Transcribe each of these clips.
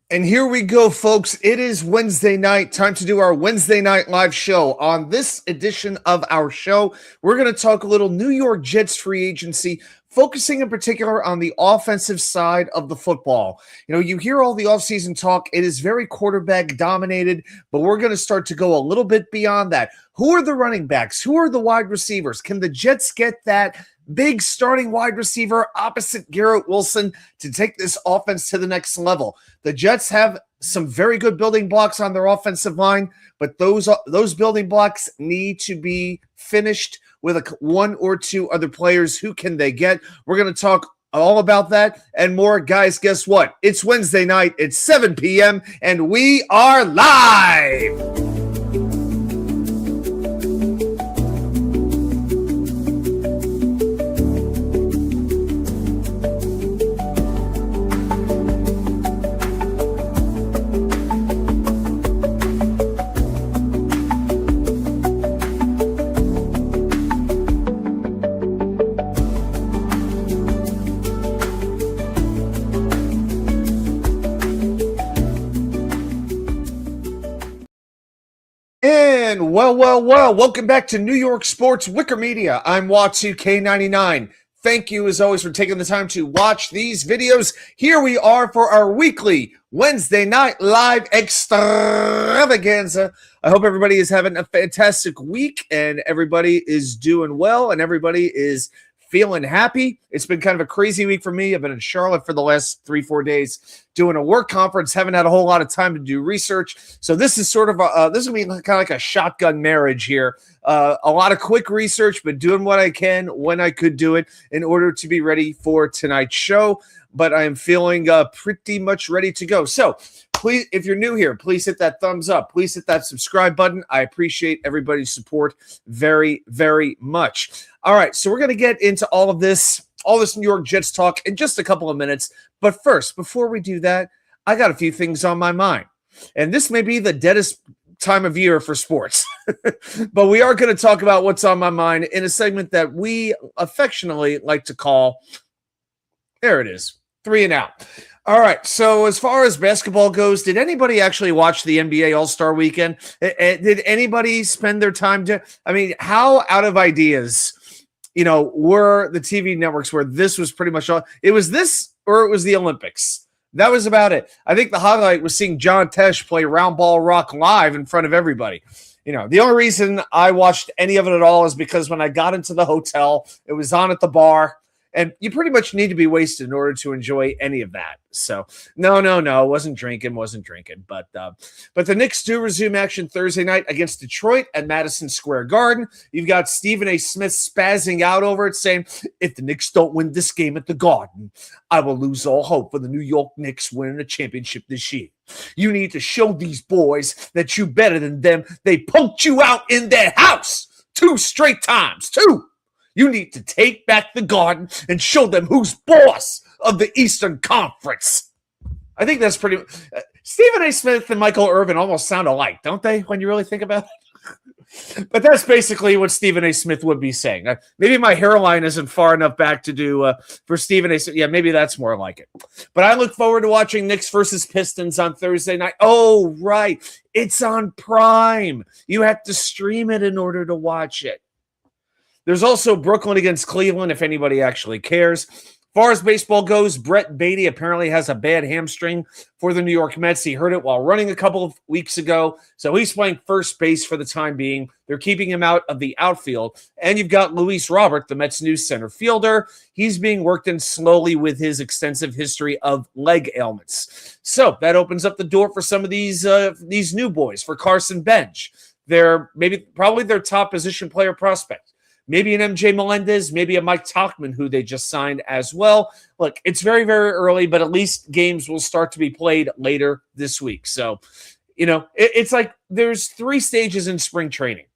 And here we go, folks. It is Wednesday night. Time to do our Wednesday night live show. On this edition of our show, we're going to talk a little New York Jets free agency, focusing in particular on the offensive side of the football. You know, you hear all the offseason talk. It is very quarterback dominated, but we're going to start to go a little bit beyond that. Who are the running backs? Who are the wide receivers? Can the Jets get that big starting wide receiver opposite Garrett Wilson to take this offense to the next level? The Jets have some very good building blocks on their offensive line, but those building blocks need to be finished with one or two other players. Who can they get? We're going to talk all about that and more. Guys, guess what? It's Wednesday night. It's 7 p.m. and we are live. And well, welcome back to New York Sports WickerMedia. I'm Watu-K99. Thank you, as always, for taking the time to watch these videos. Here we are for our weekly Wednesday night live extravaganza. I hope everybody is having a fantastic week and everybody is doing well and everybody is feeling happy. It's been kind of a crazy week for me. I've been in Charlotte for the last 3-4 days doing a work conference. Haven't had a whole lot of time to do research. So this is sort of this is going to be kind of like a shotgun marriage here. A lot of quick research, but doing what I can when I could do it in order to be ready for tonight's show. But I am feeling pretty much ready to go. So please, if you're new here, please hit that thumbs up. Please hit that subscribe button. I appreciate everybody's support very, very much. All right, so we're going to get into all this New York Jets talk in just a couple of minutes. But first, before we do that, I got a few things on my mind. And this may be the deadest time of year for sports. But we are going to talk about what's on my mind in a segment that we affectionately like to call, there it is, 3 and Out. All right, so as far as basketball goes, did anybody actually watch the NBA All-Star Weekend? Did anybody spend their time how out of ideas, were the TV networks where this was pretty much all? It was this or it was the Olympics. That was about it. I think the highlight was seeing John Tesh play Round Ball Rock live in front of everybody. The only reason I watched any of it at all is because when I got into the hotel, it was on at the bar. And you pretty much need to be wasted in order to enjoy any of that. So, no, wasn't drinking. But the Knicks do resume action Thursday night against Detroit at Madison Square Garden. You've got Stephen A. Smith spazzing out over it, saying, if the Knicks don't win this game at the Garden, I will lose all hope for the New York Knicks winning a championship this year. You need to show these boys that you're better than them. They punked you out in their house 2 straight times, 2. You need to take back the Garden and show them who's boss of the Eastern Conference. I think that's pretty. Stephen A. Smith and Michael Irvin almost sound alike, don't they, when you really think about it? But that's basically what Stephen A. Smith would be saying. Maybe my hairline isn't far enough back to do for Stephen A. Smith. Yeah, maybe that's more like it. But I look forward to watching Knicks versus Pistons on Thursday night. Oh, right. It's on Prime. You have to stream it in order to watch it. There's also Brooklyn against Cleveland, if anybody actually cares. As far as baseball goes, Brett Beatty apparently has a bad hamstring for the New York Mets. He hurt it while running a couple of weeks ago, so he's playing first base for the time being. They're keeping him out of the outfield. And you've got Luis Robert, the Mets' new center fielder. He's being worked in slowly with his extensive history of leg ailments. So that opens up the door for some of these new boys, for Carson Bench. They're probably their top position player prospect. Maybe an MJ Melendez, maybe a Mike Tauchman, who they just signed as well. Look, it's very, very early, but at least games will start to be played later this week. So, it's like there's 3 stages in spring training.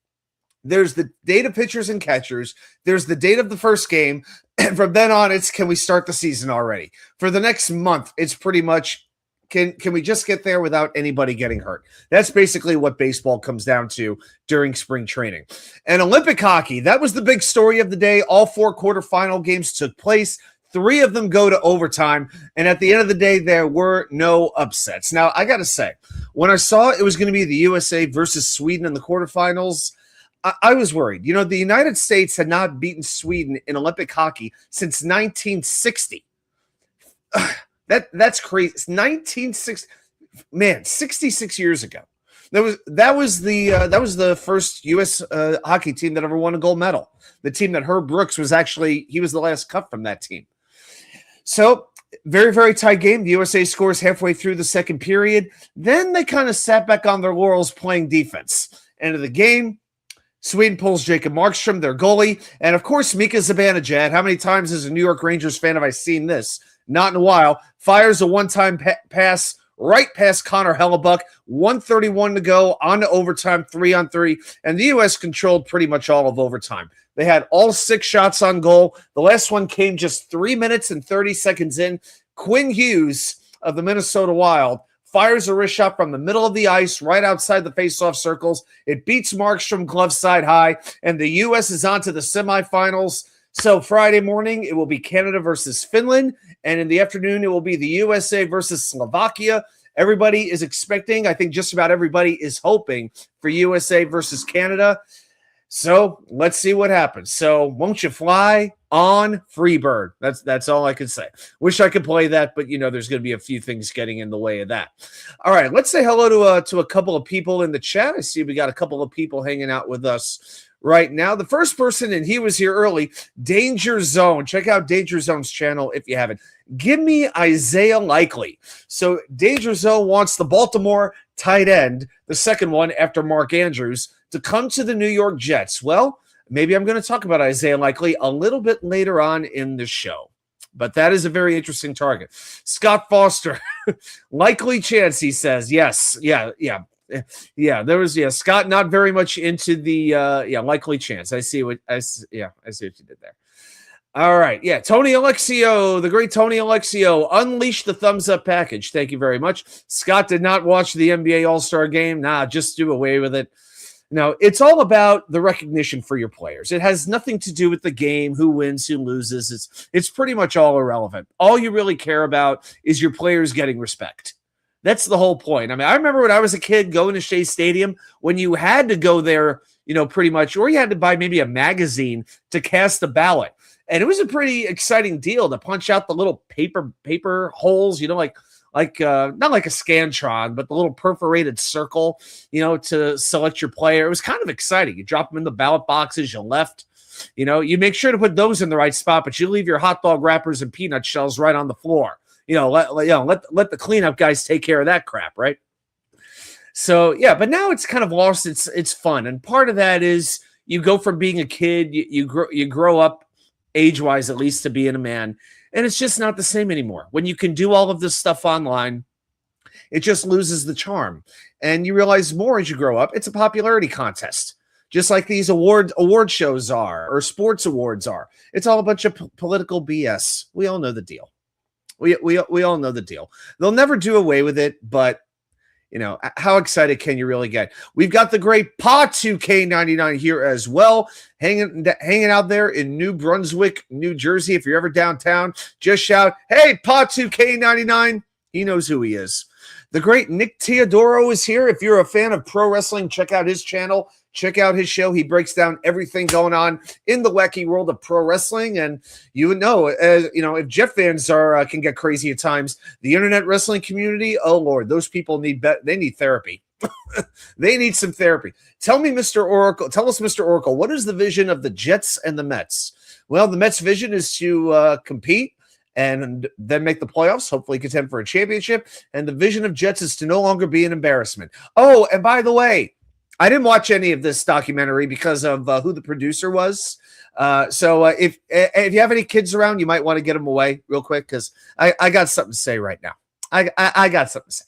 There's the date of pitchers and catchers. There's the date of the first game. And from then on, it's can we start the season already? For the next month, it's pretty much Can we just get there without anybody getting hurt? That's basically what baseball comes down to during spring training. And Olympic hockey, that was the big story of the day. All 4 quarterfinal games took place. 3 of them go to overtime. And at the end of the day, there were no upsets. Now, I got to say, when I saw it was going to be the USA versus Sweden in the quarterfinals, I was worried. You know, the United States had not beaten Sweden in Olympic hockey since 1960. That's crazy. It's 1960. Man, 66 years ago. That was the first U.S. Hockey team that ever won a gold medal. The team that Herb Brooks was he was the last cut from that team. So very, very tight game. The USA scores halfway through the second period. Then they kind of sat back on their laurels playing defense. End of the game, Sweden pulls Jacob Markstrom, their goalie. And of course, Mika Zibanejad. How many times as a New York Rangers fan have I seen this? Not in a while. Fires a one-time pass right past Connor Hellebuck. 1:31 to go, on to overtime, 3-on-3. And the U.S. controlled pretty much all of overtime. They had all 6 shots on goal. The last one came just 3 minutes and 30 seconds in. Quinn Hughes of the Minnesota Wild fires a wrist shot from the middle of the ice right outside the faceoff circles. It beats Markstrom glove side high, and the U.S. is on to the semifinals. So Friday morning, it will be Canada versus Finland, and in the afternoon, it will be the USA versus Slovakia. Everybody is expecting, I think just about everybody is hoping for USA versus Canada. So let's see what happens. So won't you fly on Freebird? That's all I can say. Wish I could play that, but there's going to be a few things getting in the way of that. All right, let's say hello to a couple of people in the chat. I see we got a couple of people hanging out with us right now. The first person, and he was here early, Danger Zone. Check out Danger Zone's channel if you haven't. Give me Isaiah Likely. So Danger Zone wants the Baltimore tight end, the second one after Mark Andrews, to come to the New York Jets. Well, maybe I'm going to talk about Isaiah Likely a little bit later on in the show. But that is a very interesting target. Scott Foster, likely chance, he says. Yes, yeah. There was Scott not very much into the likely chance. I see what you did there. All right, Tony Alexio, the great Tony Alexio, unleash the thumbs up package. Thank you very much. Scott did not watch the NBA All-Star game. Just do away with it. No, it's all about the recognition for your players. It has nothing to do with the game, who wins, who loses. It's pretty much all irrelevant. All you really care about is your players getting respect. That's the whole point. I mean, I remember when I was a kid going to Shea Stadium, when you had to go there, pretty much, or you had to buy maybe a magazine to cast a ballot. And it was a pretty exciting deal to punch out the little paper holes, like not like a Scantron, but the little perforated circle, to select your player. It was kind of exciting. You drop them in the ballot boxes, you left. You make sure to put those in the right spot, but you leave your hot dog wrappers and peanut shells right on the floor. Let the cleanup guys take care of that crap, right? So but now it's kind of lost its fun, and part of that is you go from being a kid, you grow up age-wise at least to being a man, and it's just not the same anymore. When you can do all of this stuff online, it just loses the charm, and you realize more as you grow up. It's a popularity contest, just like these award shows are, or sports awards are. It's all a bunch of political BS. We all know the deal. We all know the deal. They'll never do away with it, but how excited can you really get? We've got the great Pa2K99 here as well, hanging out there in New Brunswick, New Jersey. If you're ever downtown, just shout, "Hey, Pa2K99!" He knows who he is. The great Nick Teodoro is here. If you're a fan of pro wrestling, check out his channel. Check out his show. He breaks down everything going on in the wacky world of pro wrestling. And if Jet fans can get crazy at times, the internet wrestling community, oh Lord, those people need therapy. They need some therapy. Tell us, Mr. Oracle, what is the vision of the Jets and the Mets? Well, the Mets' vision is to compete and then make the playoffs, hopefully contend for a championship. And the vision of Jets is to no longer be an embarrassment. Oh, and by the way, I didn't watch any of this documentary because of who the producer was. So if you have any kids around, you might want to get them away real quick, because I got something to say right now. I got something to say.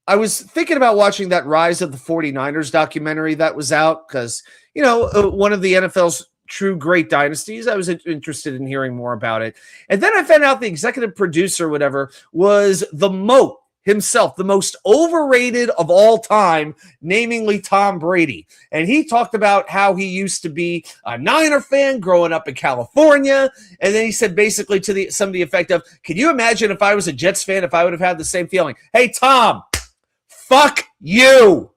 I was thinking about watching that Rise of the 49ers documentary that was out because, one of the NFL's true great dynasties. I was interested in hearing more about it. And then I found out the executive producer, whatever, was the Moat himself, the most overrated of all time, namely Tom Brady. And he talked about how he used to be a Niner fan growing up in California. And then he said basically to some of the effect of, can you imagine if I was a Jets fan, if I would have had the same feeling? Hey, Tom, fuck you.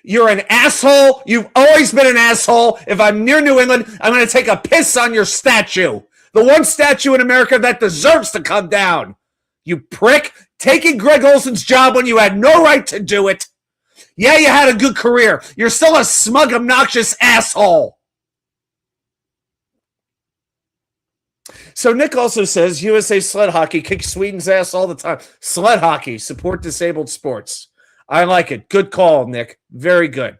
You're an asshole. You've always been an asshole. If I'm near New England, I'm going to take a piss on your statue. The one statue in America that deserves to come down. You prick, taking Greg Olson's job when you had no right to do it. Yeah, you had a good career. You're still a smug, obnoxious asshole. So Nick also says USA sled hockey kicks Sweden's ass all the time. Sled hockey, support disabled sports. I like it. Good call, Nick. Very good.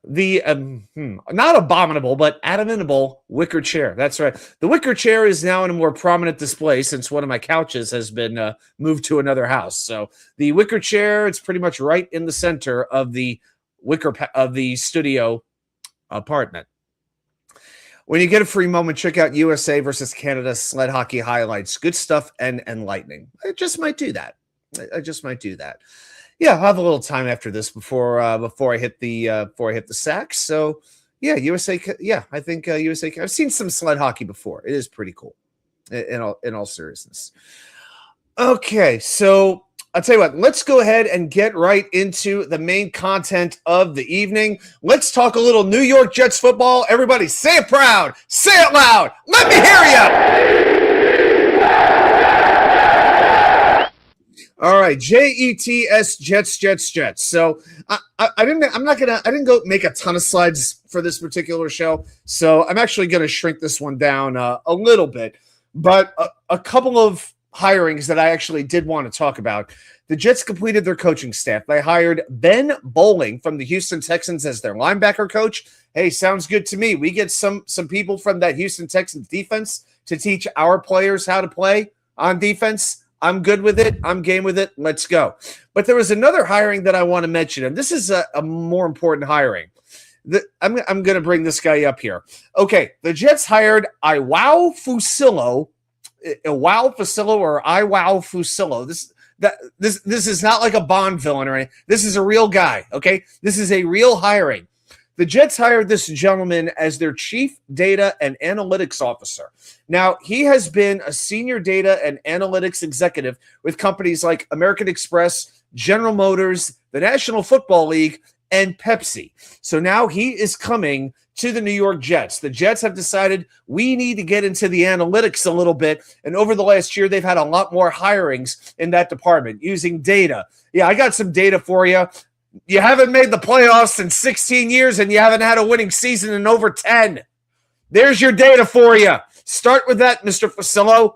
The not abominable, but abominable wicker chair. That's right. The wicker chair is now in a more prominent display since one of my couches has been moved to another house. So the wicker chair, it's pretty much right in the center of the of the studio apartment. When you get a free moment, check out USA versus Canada sled hockey highlights. Good stuff and enlightening. I just might do that. Yeah, I'll have a little time after this before I hit the sacks. So yeah, USA. Yeah, I think USA. I've seen some sled hockey before. It is pretty cool. In all seriousness. Okay, so I'll tell you what. Let's go ahead and get right into the main content of the evening. Let's talk a little New York Jets football. Everybody, say it proud, say it loud. Let me hear you. All right, Jets, Jets. So I didn't go make a ton of slides for this particular show. So I'm actually going to shrink this one down a little bit. But a couple of hirings that I actually did want to talk about. The Jets completed their coaching staff. They hired Ben Bowling from the Houston Texans as their linebacker coach. Hey, sounds good to me. We get some people from that Houston Texans defense to teach our players how to play on defense. I'm good with it. I'm game with it. Let's go. But there was another hiring that I want to mention, and this is a more important hiring. I'm going to bring this guy up here. Okay, the Jets hired Iwao Fusillo, This is not like a Bond villain or anything. This is a real guy, okay? This is a real hiring. The Jets hired this gentleman as their chief data and analytics officer. Now, he has been a senior data and analytics executive with companies like American Express, General Motors, the National Football League, and Pepsi. So now he is coming to the New York Jets. The Jets have decided we need to get into the analytics a little bit. And over the last year, they've had a lot more hirings in that department using data. Yeah, I got some data for you. You haven't made the playoffs in 16 years, and you haven't had a winning season in over 10. There's your data for you. Start with that, Mr. Fusillo.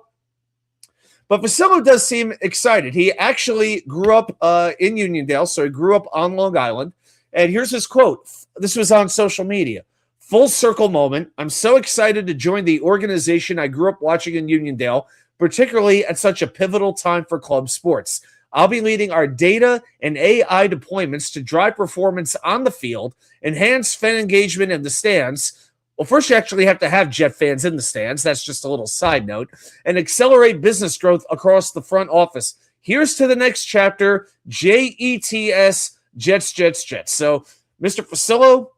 But Fusillo does seem excited. He actually grew up in Uniondale, so he grew up on Long Island. And here's his quote. This was on social media. Full circle moment. I'm so excited to join the organization I grew up watching in Uniondale, particularly at such a pivotal time for club sports. I'll be leading our data and AI deployments to drive performance on the field, enhance fan engagement in the stands. Well, first you actually have to have Jet fans in the stands. That's just a little side note. And accelerate business growth across the front office. Here's to the next chapter, JETS, Jets. So, Mr. Fusillo,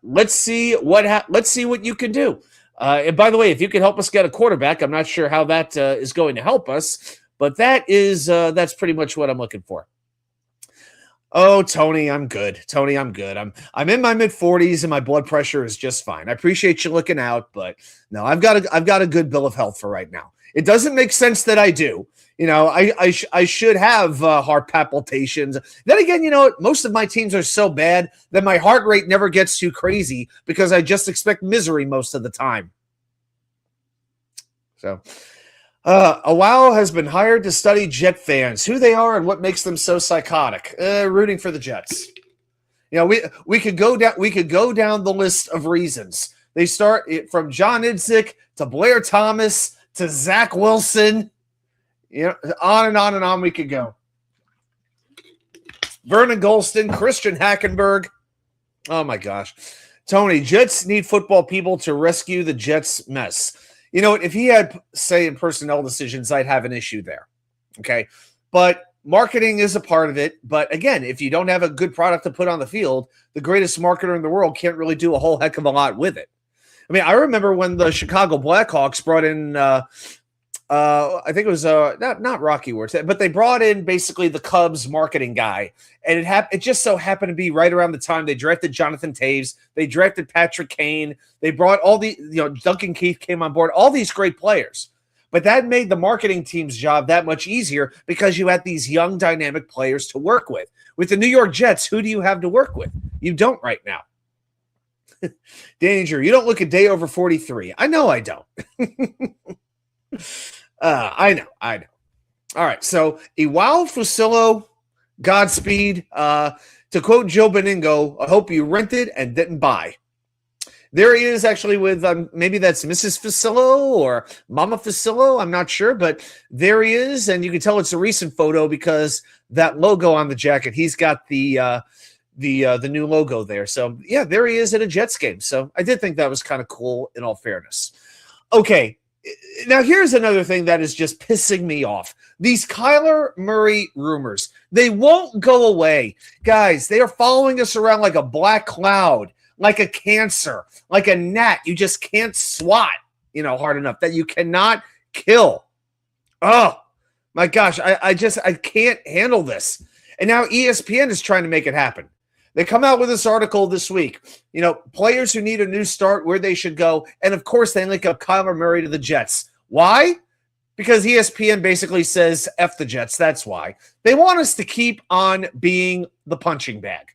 let's see what you can do. And by the way, if you can help us get a quarterback, I'm not sure how that is going to help us. But that's pretty much what I'm looking for. Oh, Tony, I'm good. I'm in my mid-40s and my blood pressure is just fine. I appreciate you looking out, but no, I've got a good bill of health for right now. It doesn't make sense that I do. You know, I should have heart palpitations. Then again, you know, most of my teams are so bad that my heart rate never gets too crazy because I just expect misery most of the time. So. Awao has been hired to study Jet fans, who they are and what makes them so psychotic. Rooting for the Jets. You know, we could go down the list of reasons. They start from John Idzik to Blair Thomas to Zach Wilson. You know, on and on and on we could go. Vernon Golston, Christian Hackenberg. Oh my gosh. Tony, Jets need football people to rescue the Jets mess. You know, if he had say in personnel decisions, I'd have an issue there. Okay. But marketing is a part of it. But again, if you don't have a good product to put on the field, the greatest marketer in the world can't really do a whole heck of a lot with it. I mean, I remember when the Chicago Blackhawks brought in, I think it was not Rocky Words, but they brought in basically the Cubs marketing guy, and it just so happened to be right around the time they drafted Jonathan Taves, they drafted Patrick Kane, they brought all the Duncan Keith came on board, all these great players. But that made the marketing team's job that much easier because you had these young, dynamic players to work with. With the New York Jets, who do you have to work with? You don't right now. Danger, you don't look a day over 43. I know I don't. I know. All right, so Iwao Fusillo, Godspeed. To quote Joe Beningo, I hope you rented and didn't buy. There he is actually with maybe that's Mrs. Fusillo or Mama Fusillo. I'm not sure, but there he is, and you can tell it's a recent photo because that logo on the jacket. He's got the new logo there. So yeah, there he is at a Jets game. So I did think that was kind of cool in all fairness. Okay. Now here's another thing that is just pissing me off. These Kyler Murray rumors, they won't go away. Guys, they are following us around like a black cloud, like a cancer, like a gnat. You just can't swat, hard enough that you cannot kill. Oh my gosh. I can't handle this. And now ESPN is trying to make it happen. They come out with this article this week, players who need a new start, where they should go. And, of course, they link up Kyler Murray to the Jets. Why? Because ESPN basically says, F the Jets. That's why. They want us to keep on being the punching bag.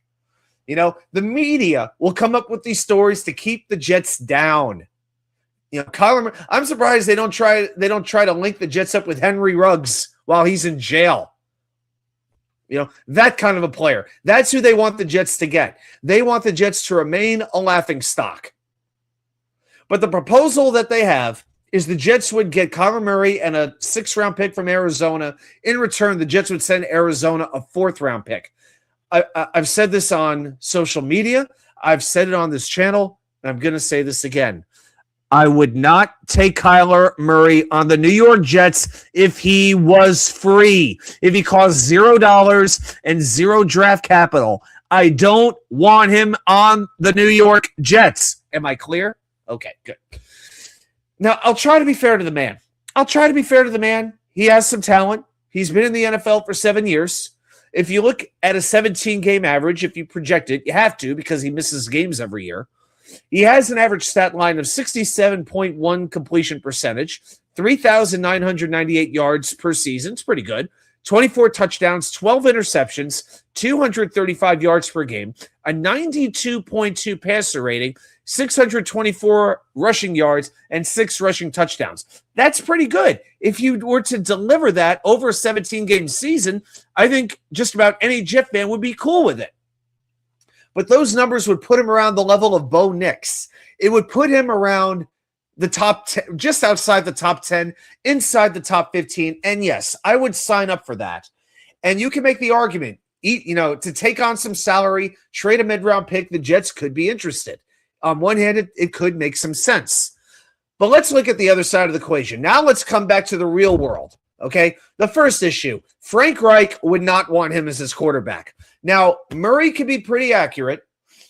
The media will come up with these stories to keep the Jets down. Kyler Murray, I'm surprised they don't try to link the Jets up with Henry Ruggs while he's in jail. That kind of a player. That's who they want the Jets to get. They want the Jets to remain a laughingstock. But the proposal that they have is the Jets would get Kyler Murray and a 6th-round pick from Arizona. In return, the Jets would send Arizona a 4th-round pick. I've said this on social media. I've said it on this channel, and I'm going to say this again. I would not take Kyler Murray on the New York Jets if he was free, if he cost $0 and 0 draft capital. I don't want him on the New York Jets. Am I clear? Okay, good. Now, I'll try to be fair to the man. He has some talent. He's been in the NFL for 7 years. If you look at a 17-game average, if you project it, you have to because he misses games every year. He has an average stat line of 67.1 completion percentage, 3,998 yards per season. It's pretty good. 24 touchdowns, 12 interceptions, 235 yards per game, a 92.2 passer rating, 624 rushing yards, and 6 rushing touchdowns. That's pretty good. If you were to deliver that over a 17-game season, I think just about any Jet fan would be cool with it. But those numbers would put him around the level of Bo Nix. It would put him around the top 10, just outside the top 10, inside the top 15. And yes, I would sign up for that. And you can make the argument, to take on some salary, trade a mid-round pick, the Jets could be interested. On one hand, it could make some sense. But let's look at the other side of the equation. Now let's come back to the real world. Okay, the first issue, Frank Reich would not want him as his quarterback. Now, Murray can be pretty accurate,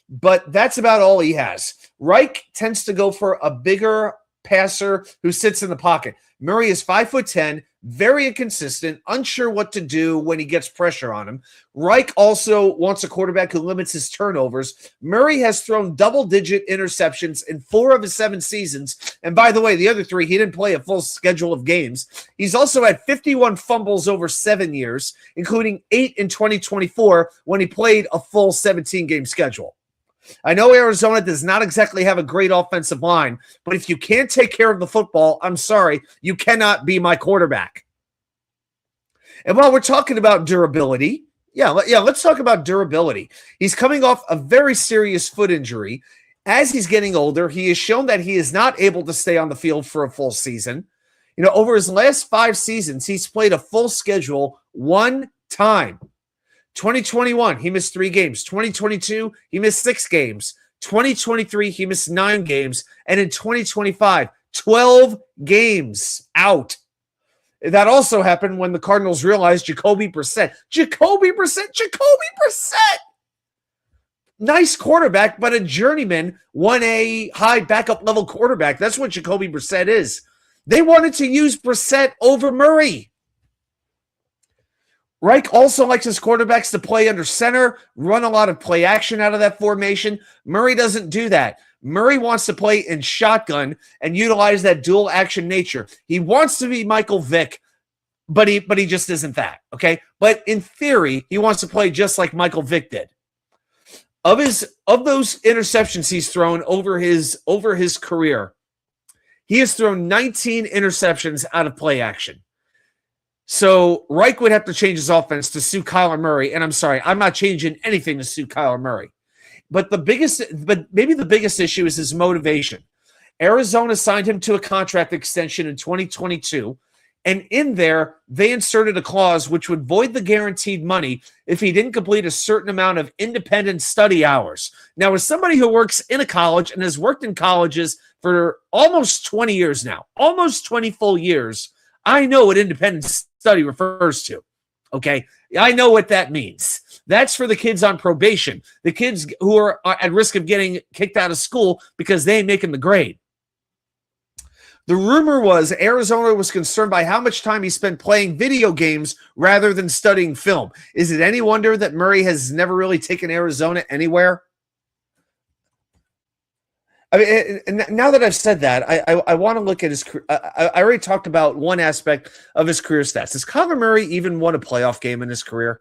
but that's about all he has. Reich tends to go for a bigger passer who sits in the pocket. Murray is 5'10", very inconsistent, unsure what to do when he gets pressure on him. Reich also wants a quarterback who limits his turnovers. Murray has thrown double-digit interceptions in 4 of his 7 seasons. And by the way, the other 3, he didn't play a full schedule of games. He's also had 51 fumbles over 7 years, including 8 in 2024 when he played a full 17-game schedule. I know Arizona does not exactly have a great offensive line, but if you can't take care of the football, I'm sorry, you cannot be my quarterback. And while we're talking about durability, let's talk about durability. He's coming off a very serious foot injury. As he's getting older, he has shown that he is not able to stay on the field for a full season. Over his last 5 seasons, he's played a full schedule 1 time. 2021, he missed 3 games. 2022, he missed 6 games. 2023, he missed 9 games. And in 2025, 12 games out. That also happened when the Cardinals realized Jacoby Brissett. Nice quarterback, but a journeyman, 1A high backup level quarterback. That's what Jacoby Brissett is. They wanted to use Brissett over Murray. Reich also likes his quarterbacks to play under center, run a lot of play action out of that formation. Murray doesn't do that. Murray wants to play in shotgun and utilize that dual action nature. He wants to be Michael Vick, but he just isn't that, okay? But in theory, he wants to play just like Michael Vick did. Of those interceptions he's thrown over his career, he has thrown 19 interceptions out of play action. So Reich would have to change his offense to suit Kyler Murray. And I'm sorry, I'm not changing anything to suit Kyler Murray. But maybe the biggest issue is his motivation. Arizona signed him to a contract extension in 2022. And in there, they inserted a clause which would void the guaranteed money if he didn't complete a certain amount of independent study hours. Now, as somebody who works in a college and has worked in colleges for almost 20 years now, almost 20 full years, I know what independent study refers to, okay? I know what that means. That's for the kids on probation, the kids who are at risk of getting kicked out of school because they ain't making the grade. The rumor was Arizona was concerned by how much time he spent playing video games rather than studying film. Is it any wonder that Murray has never really taken Arizona anywhere? I mean, now that I've said that, I want to look at his career. I already talked about one aspect of his career stats. Has Kyler Murray even won a playoff game in his career?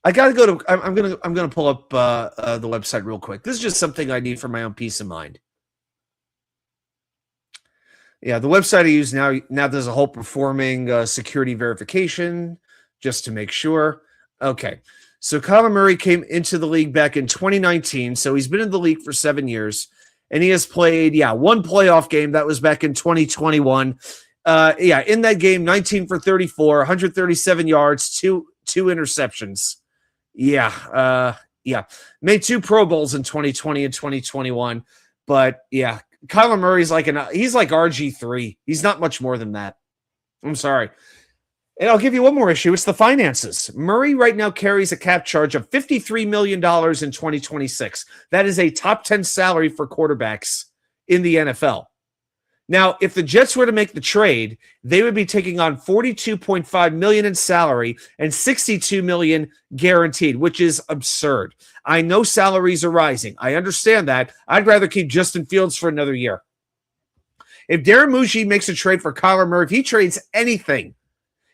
I got to go to. I'm gonna pull up the website real quick. This is just something I need for my own peace of mind. Yeah, the website I use now does a whole performing security verification just to make sure. Okay, so Kyler Murray came into the league back in 2019, so he's been in the league for 7 years, and he has played, one playoff game. That was back in 2021. In that game, 19 for 34, 137 yards, two interceptions. Made 2 Pro Bowls in 2020 and 2021, but yeah. Kyler Murray's he's like RG3. He's not much more than that. I'm sorry. And I'll give you one more issue. It's the finances. Murray right now carries a cap charge of $53 million in 2026. That is a top 10 salary for quarterbacks in the NFL. Now, if the Jets were to make the trade, they would be taking on $42.5 million in salary and $62 million guaranteed, which is absurd. I know salaries are rising. I understand that. I'd rather keep Justin Fields for another year. If Darren Muji makes a trade for Kyler Murray, if he trades anything,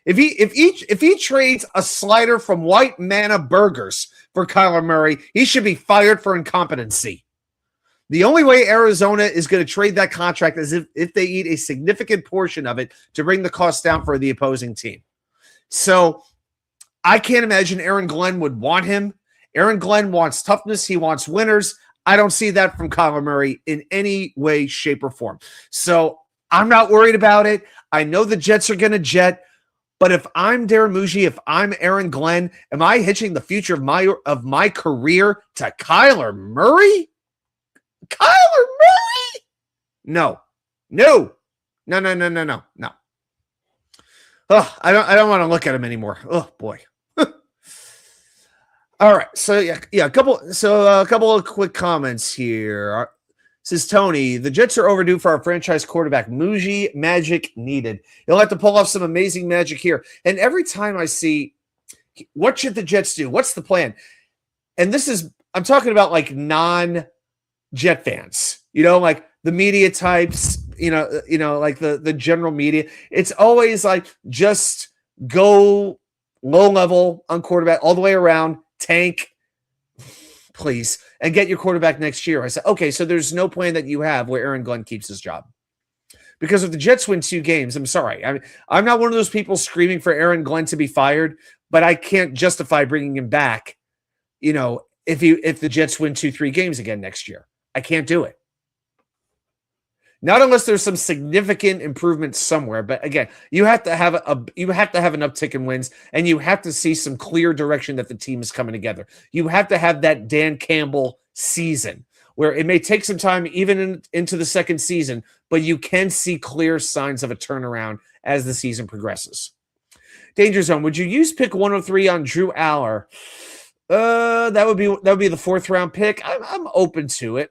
if he trades a slider from White Manna Burgers for Kyler Murray, he should be fired for incompetency. The only way Arizona is going to trade that contract is if they eat a significant portion of it to bring the cost down for the opposing team. So I can't imagine Aaron Glenn would want him. Aaron Glenn wants toughness. He wants winners. I don't see that from Kyler Murray in any way, shape, or form. So I'm not worried about it. I know the Jets are going to jet. But if I'm Darren Muji, if I'm Aaron Glenn, am I hitching the future of my career to Kyler Murray? Kyler Murray? No. Oh, I don't want to look at him anymore. Oh boy. All right. So a couple of quick comments here. Says Tony, the Jets are overdue for our franchise quarterback. Muji magic needed. He'll have to pull off some amazing magic here. And every time I see, what should the Jets do? What's the plan? And I'm talking about like non-Jet fans, like the media types, like the general media. It's always like, just go low level on quarterback all the way around, tank, please, and get your quarterback next year. I said, okay, so there's no plan that you have where Aaron Glenn keeps his job. Because if the Jets win 2 games, I'm sorry. I'm not one of those people screaming for Aaron Glenn to be fired, but I can't justify bringing him back, if the Jets win 2-3 games again next year. I can't do it. Not unless there's some significant improvement somewhere. But again, you have to have an uptick in wins, and you have to see some clear direction that the team is coming together. You have to have that Dan Campbell season where it may take some time even into the second season, but you can see clear signs of a turnaround as the season progresses. Danger Zone, would you use pick 103 on Drew Aller? That would be the 4th round pick. I'm open to it.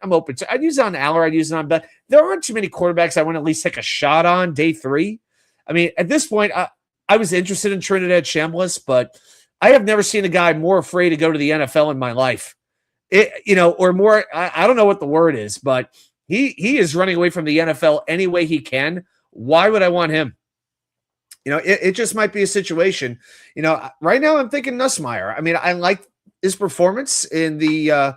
I'd use it on Aller. I'd use it on Beck. There aren't too many quarterbacks I want to at least take a shot on day 3. I mean, at this point, I was interested in Trinidad Chambliss, but I have never seen a guy more afraid to go to the NFL in my life. Or more. I don't know what the word is, but he is running away from the NFL any way he can. Why would I want him? It just might be a situation. Right now I'm thinking Nussmeier. I mean, I like his performance in the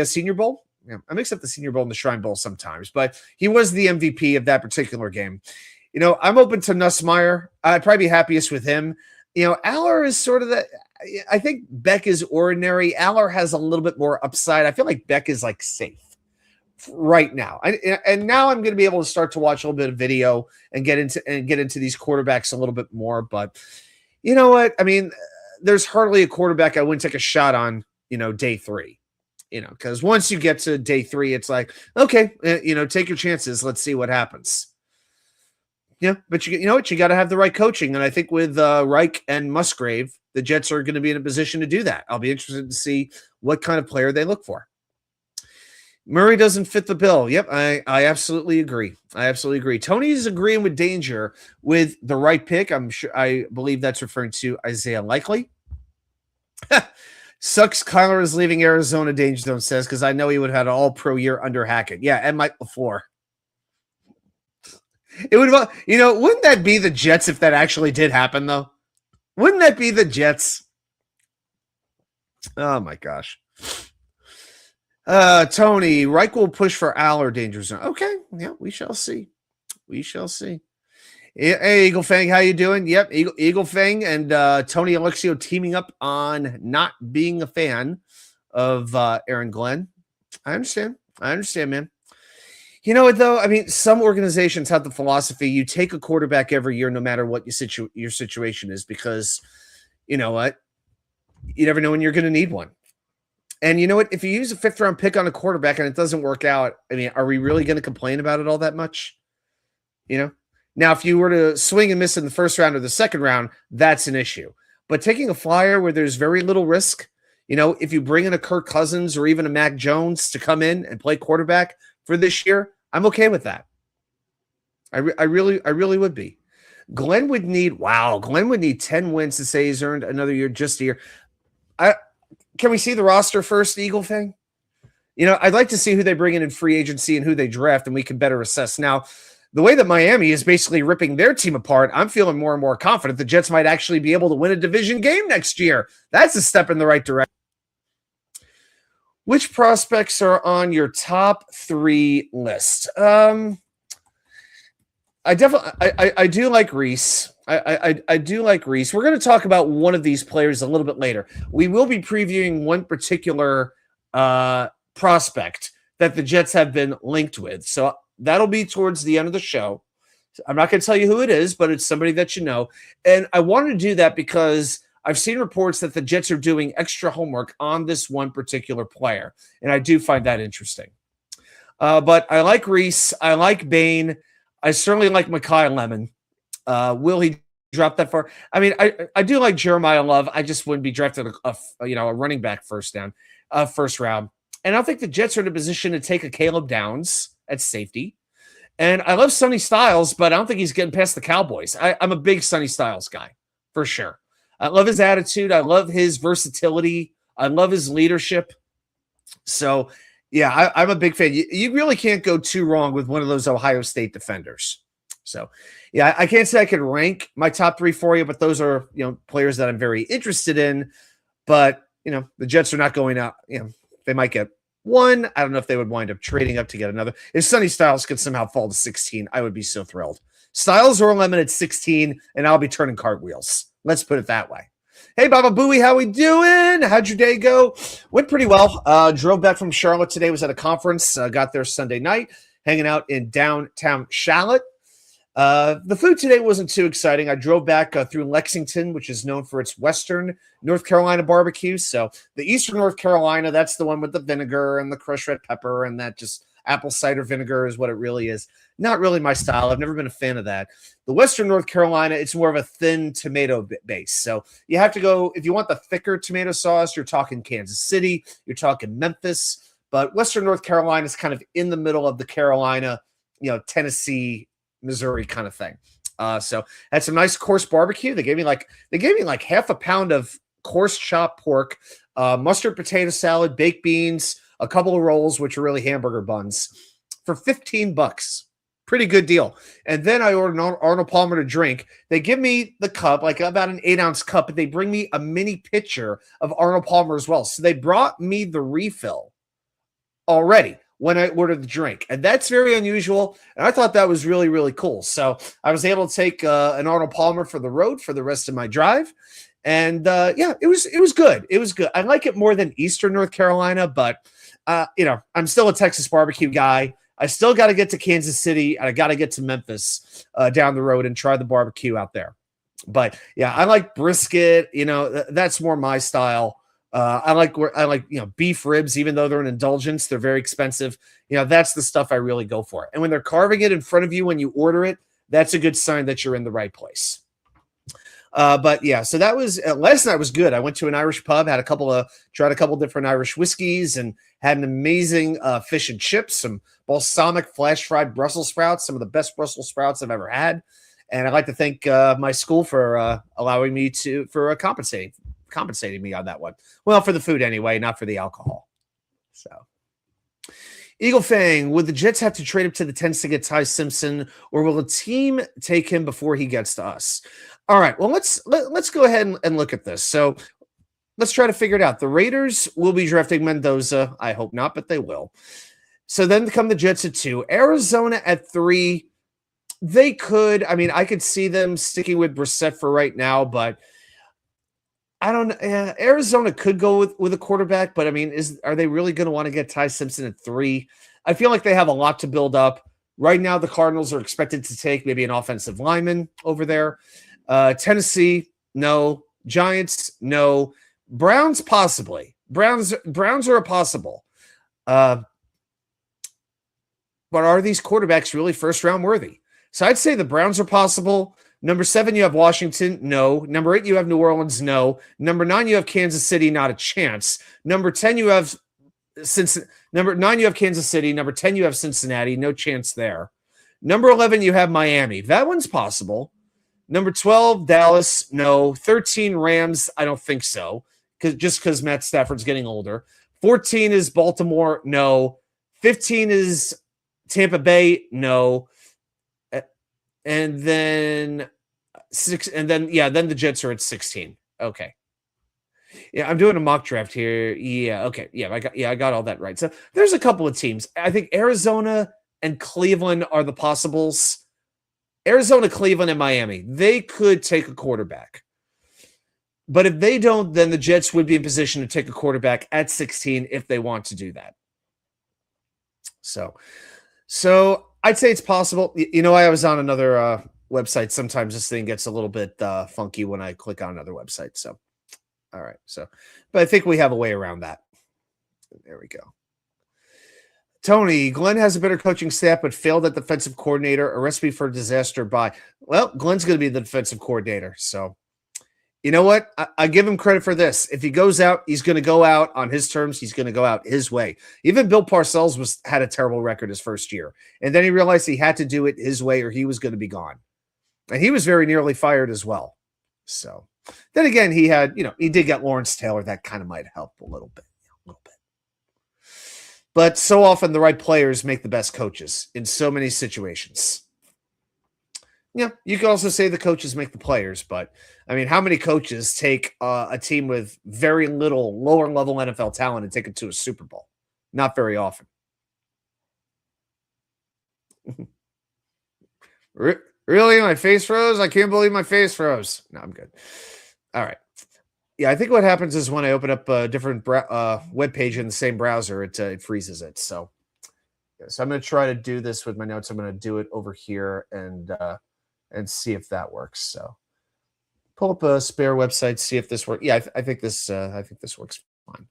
Senior Bowl. I mix up the Senior Bowl and the Shrine Bowl sometimes, but he was the MVP of that particular game. I'm open to Nussmeier. I'd probably be happiest with him. Aller is sort of that. I think Beck is ordinary. Aller has a little bit more upside. I feel like Beck is like safe right now. And now I'm going to be able to start to watch a little bit of video and get into these quarterbacks a little bit more. But you know what? I mean, there's hardly a quarterback I wouldn't take a shot on, day 3, because once you get to day 3, it's like, okay, take your chances. Let's see what happens. Yeah, but you know what? You got to have the right coaching. And I think with Reich and Musgrave, the Jets are going to be in a position to do that. I'll be interested to see what kind of player they look for. Murray doesn't fit the bill. Yep, I absolutely agree. Tony's agreeing with Danger with the right pick. I believe that's referring to Isaiah Likely. Sucks Kyler is leaving Arizona, Danger Zone says, because I know he would have had an all-pro year under Hackett. Yeah, and Mike LaFleur. It would, wouldn't that be the Jets if that actually did happen, though? Wouldn't that be the Jets? Oh, my gosh. Tony, Reich will push for Aller, Danger Zone. Okay, yeah, we shall see. Hey, Eagle Fang, how you doing? Yep, Eagle Fang and Tony Alexio teaming up on not being a fan of Aaron Glenn. I understand, man. You know what, though? I mean, some organizations have the philosophy you take a quarterback every year no matter what your situation is, because you know what? You never know when you're going to need one. And you know what? If you use a 5th-round pick on a quarterback and it doesn't work out, I mean, are we really going to complain about it all that much? Now, if you were to swing and miss in the 1st round or the 2nd round, that's an issue. But taking a flyer where there's very little risk, if you bring in a Kirk Cousins or even a Mac Jones to come in and play quarterback for this year, I'm okay with that. I really would be. Glenn would need 10 wins to say he's earned another year, just a year. Can we see the roster first, Eagle thing? I'd like to see who they bring in free agency and who they draft, and we can better assess. Now, the way that Miami is basically ripping their team apart, I'm feeling more and more confident the Jets might actually be able to win a division game next year. That's a step in the right direction. Which prospects are on your top 3 list? I do like Reese. I do like Reese. We're going to talk about one of these players a little bit later. We will be previewing one particular prospect that the Jets have been linked with. So that'll be towards the end of the show. I'm not going to tell you who it is, but it's somebody that you know. And I wanted to do that because I've seen reports that the Jets are doing extra homework on this one particular player. And I do find that interesting. But I like Reese. I like Bain. I certainly like Mekhi Lemon. Will he drop that far? I mean, I do like Jeremiah Love. I just wouldn't be drafted a running back first round. And I don't think the Jets are in a position to take a Caleb Downs at safety. And I love Sonny Styles, but I don't think he's getting past the Cowboys. I'm a big Sonny Styles guy, for sure. I love his attitude. I love his versatility. I love his leadership. So, yeah, I'm a big fan. You really can't go too wrong with one of those Ohio State defenders. So, yeah, I can't say I can rank my top 3 for you, but those are, players that I'm very interested in. But, the Jets are not going out. They might get one. I don't know if they would wind up trading up to get another. If Sonny Styles could somehow fall to 16, I would be so thrilled. Styles or Lemon at 16, and I'll be turning cartwheels. Let's put it that way. Hey, Baba Booey, how we doing? How'd your day go? Went pretty well. Drove back from Charlotte today. Was at a conference. Got there Sunday night, hanging out in downtown Charlotte. The food today wasn't too exciting. I drove back through Lexington, which is known for its Western North Carolina barbecue. So the Eastern North Carolina, that's the one with the vinegar and the crushed red pepper, and that just apple cider vinegar is what it really is. Not really my style. I've never been a fan of that. The Western North Carolina, it's more of a thin tomato base. So you have to go, if you want the thicker tomato sauce, you're talking Kansas City, you're talking Memphis. But Western North Carolina is kind of in the middle of the Carolina, Tennessee, Missouri kind of thing. So had some nice coarse barbecue. They gave me like half a pound of coarse chopped pork, mustard potato salad, baked beans, a couple of rolls, which are really hamburger buns, for $15. Pretty good deal. And then I ordered an Arnold Palmer to drink. They give me the cup, like about an 8-ounce cup, but they bring me a mini pitcher of Arnold Palmer as well. So they brought me the refill already when I ordered the drink. And that's very unusual. And I thought that was really, really cool. So I was able to take an Arnold Palmer for the road for the rest of my drive. And it was good. It was good. I like it more than Eastern North Carolina, but I'm still a Texas barbecue guy. I still got to get to Kansas City and I got to get to Memphis down the road and try the barbecue out there. But yeah, I like brisket. That's more my style. I like beef ribs, even though they're an indulgence, they're very expensive. That's the stuff I really go for. And when they're carving it in front of you when you order it, that's a good sign that you're in the right place. But yeah, so that was last night was good. I went to an Irish pub, tried a couple different Irish whiskeys, and had an amazing fish and chips, some balsamic flash fried Brussels sprouts, some of the best Brussels sprouts I've ever had. And I'd like to thank my school for allowing me compensating me on that one. Well, for the food anyway, not for the alcohol. So, Eagle Fang, would the Jets have to trade up to the 10s to get Ty Simpson, or will the team take him before he gets to us? All right, well, let's go ahead and look at this. So let's try to figure it out. The Raiders will be drafting Mendoza. I hope not, but they will. So then come the Jets at 2. Arizona at 3. They could. I mean, I could see them sticking with Brissett for right now, but I don't know. Arizona could go with a quarterback, but I mean, are they really going to want to get Ty Simpson at 3? I feel like they have a lot to build up. Right now, the Cardinals are expected to take maybe an offensive lineman over there. Tennessee, no. Giants, no. Browns, possibly. Browns are a possible. But are these quarterbacks really first-round worthy? So I'd say the Browns are possible. Number 7, you have Washington. No. Number 8, you have New Orleans. No. Number 9, you have Kansas City. Not a chance. Number 10, you have Number 9, you have Kansas City. Number 10, you have Cincinnati. No chance there. Number 11, you have Miami. That one's possible. Number 12, Dallas. No. 13, Rams. I don't think so. Because Matt Stafford's getting older. 14 is Baltimore. No. 15 is Tampa Bay. No. And then then the Jets are at 16. Okay. Yeah, I'm doing a mock draft here. Yeah, okay. Yeah, I got all that right. So there's a couple of teams. I think Arizona and Cleveland are the possibles. Arizona, Cleveland, and Miami. They could take a quarterback. But if they don't, then the Jets would be in position to take a quarterback at 16 if they want to do that. So I'd say it's possible. I was on another website. Sometimes this thing gets a little bit funky when I click on another website. So, all right. But I think we have a way around that. There we go. Tony, Glenn has a better coaching staff, but failed at defensive coordinator. A recipe for disaster by. Well, Glenn's going to be the defensive coordinator. So, you know what? I give him credit for this. If he goes out, he's going to go out on his terms. He's going to go out his way. Even Bill Parcells had a terrible record his first year. And then he realized he had to do it his way or he was going to be gone. And he was very nearly fired as well. So then again, he did get Lawrence Taylor. That kind of might help a little bit. But so often the right players make the best coaches in so many situations. Yeah, you could also say the coaches make the players, but I mean, how many coaches take a team with very little lower level NFL talent and take it to a Super Bowl? Not very often. Really? My face froze? I can't believe my face froze. No, I'm good. All right. Yeah, I think what happens is when I open up a different web page in the same browser, it freezes it. So I'm going to try to do this with my notes. I'm going to do it over here and and see if that works. So pull up a spare website, see if this works. Yeah, I think this works fine.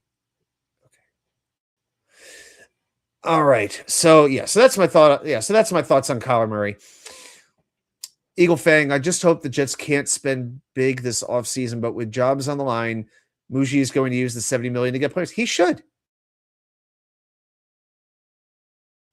All right. So that's my thought. Yeah, so that's my thoughts on Kyler Murray. Eagle Fang, I just hope the Jets can't spend big this offseason, but with jobs on the line, Muji is going to use the $70 million to get players. He should.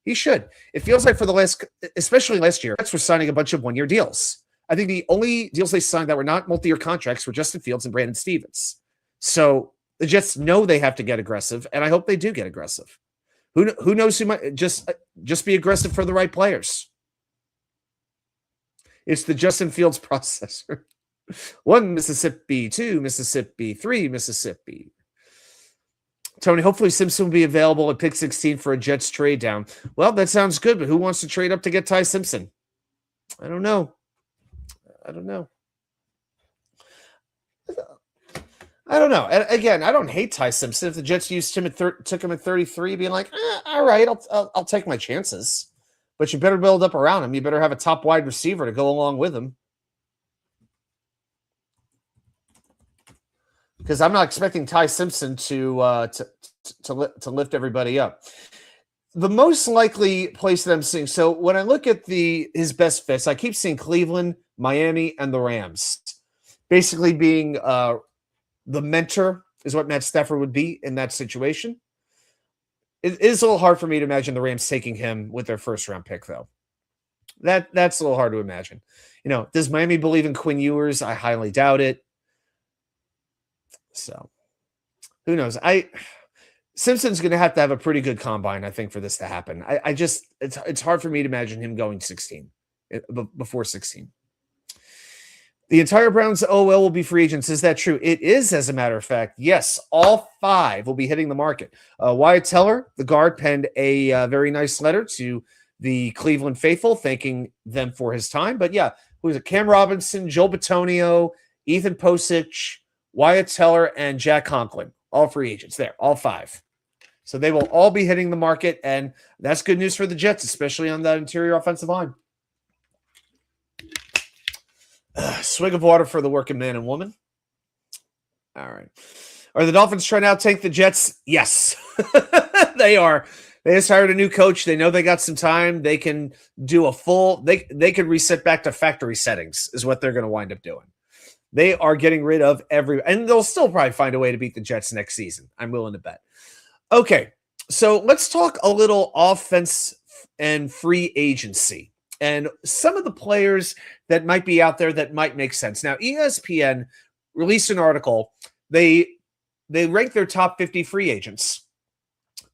He should. It feels like for the last, especially last year, Jets were signing a bunch of one-year deals. I think the only deals they signed that were not multi-year contracts were Justin Fields and Brandon Stevens. So the Jets know they have to get aggressive, and I hope they do get aggressive. Who knows who might just be aggressive for the right players. It's the Justin Fields processor. 1 Mississippi, 2 Mississippi, 3 Mississippi. Tony, hopefully Simpson will be available at pick 16 for a Jets trade down. Well, that sounds good, but who wants to trade up to get Ty Simpson? I don't know. And again, I don't hate Ty Simpson. If the Jets used him took him at 33, being like, all right, I'll take my chances. But you better build up around him. You better have a top wide receiver to go along with him. Because I'm not expecting Ty Simpson to lift everybody up. The most likely place that I'm seeing, so when I look at his best fits, I keep seeing Cleveland, Miami, and the Rams. Basically being the mentor is what Matt Stafford would be in that situation. It is a little hard for me to imagine the Rams taking him with their first-round pick, though. That's a little hard to imagine. Does Miami believe in Quinn Ewers? I highly doubt it. So, who knows? Simpson's going to have a pretty good combine, I think, for this to happen. It's hard for me to imagine him going 16 before 16. The entire Browns OL will be free agents. Is that true? It is, as a matter of fact. Yes, all 5 will be hitting the market. Wyatt Teller, the guard, penned a very nice letter to the Cleveland faithful, thanking them for his time. But yeah, who is it? Cam Robinson, Joel Bitonio, Ethan Posich, Wyatt Teller, and Jack Conklin. All free agents there, all 5. So they will all be hitting the market, and that's good news for the Jets, especially on that interior offensive line. Swig of water for the working man and woman. All right. Are the Dolphins trying to outtake the Jets? Yes, they are. They just hired a new coach. They know they got some time. They can do they can reset back to factory settings is what they're going to wind up doing. They are getting rid of and they'll still probably find a way to beat the Jets next season. I'm willing to bet. Okay, so let's talk a little offense and free agency and some of the players that might be out there that might make sense. Now, ESPN released an article. They rank their top 50 free agents,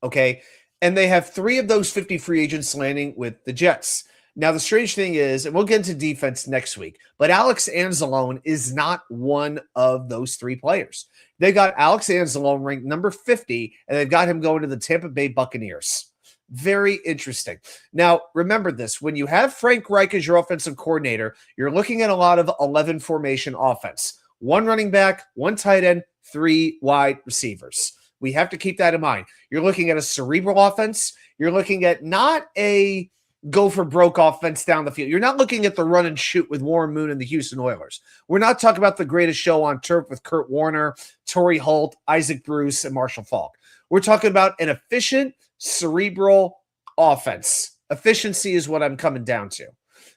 okay? And they have 3 of those 50 free agents landing with the Jets. Now, the strange thing is, and we'll get into defense next week, but Alex Anzalone is not one of those 3 players. They got Alex Anzalone ranked number 50, and they've got him going to the Tampa Bay Buccaneers. Very interesting. Now, remember this. When you have Frank Reich as your offensive coordinator, you're looking at a lot of 11 formation offense. 1 running back, 1 tight end, 3 wide receivers. We have to keep that in mind. You're looking at a cerebral offense. You're looking at not a go for broke offense down the field. You're not looking at the run and shoot with Warren Moon and the Houston Oilers. We're not talking about the greatest show on turf with Kurt Warner, Torrey Holt, Isaac Bruce, and Marshall Faulk. We're talking about an efficient, cerebral offense. Efficiency is what I'm coming down to.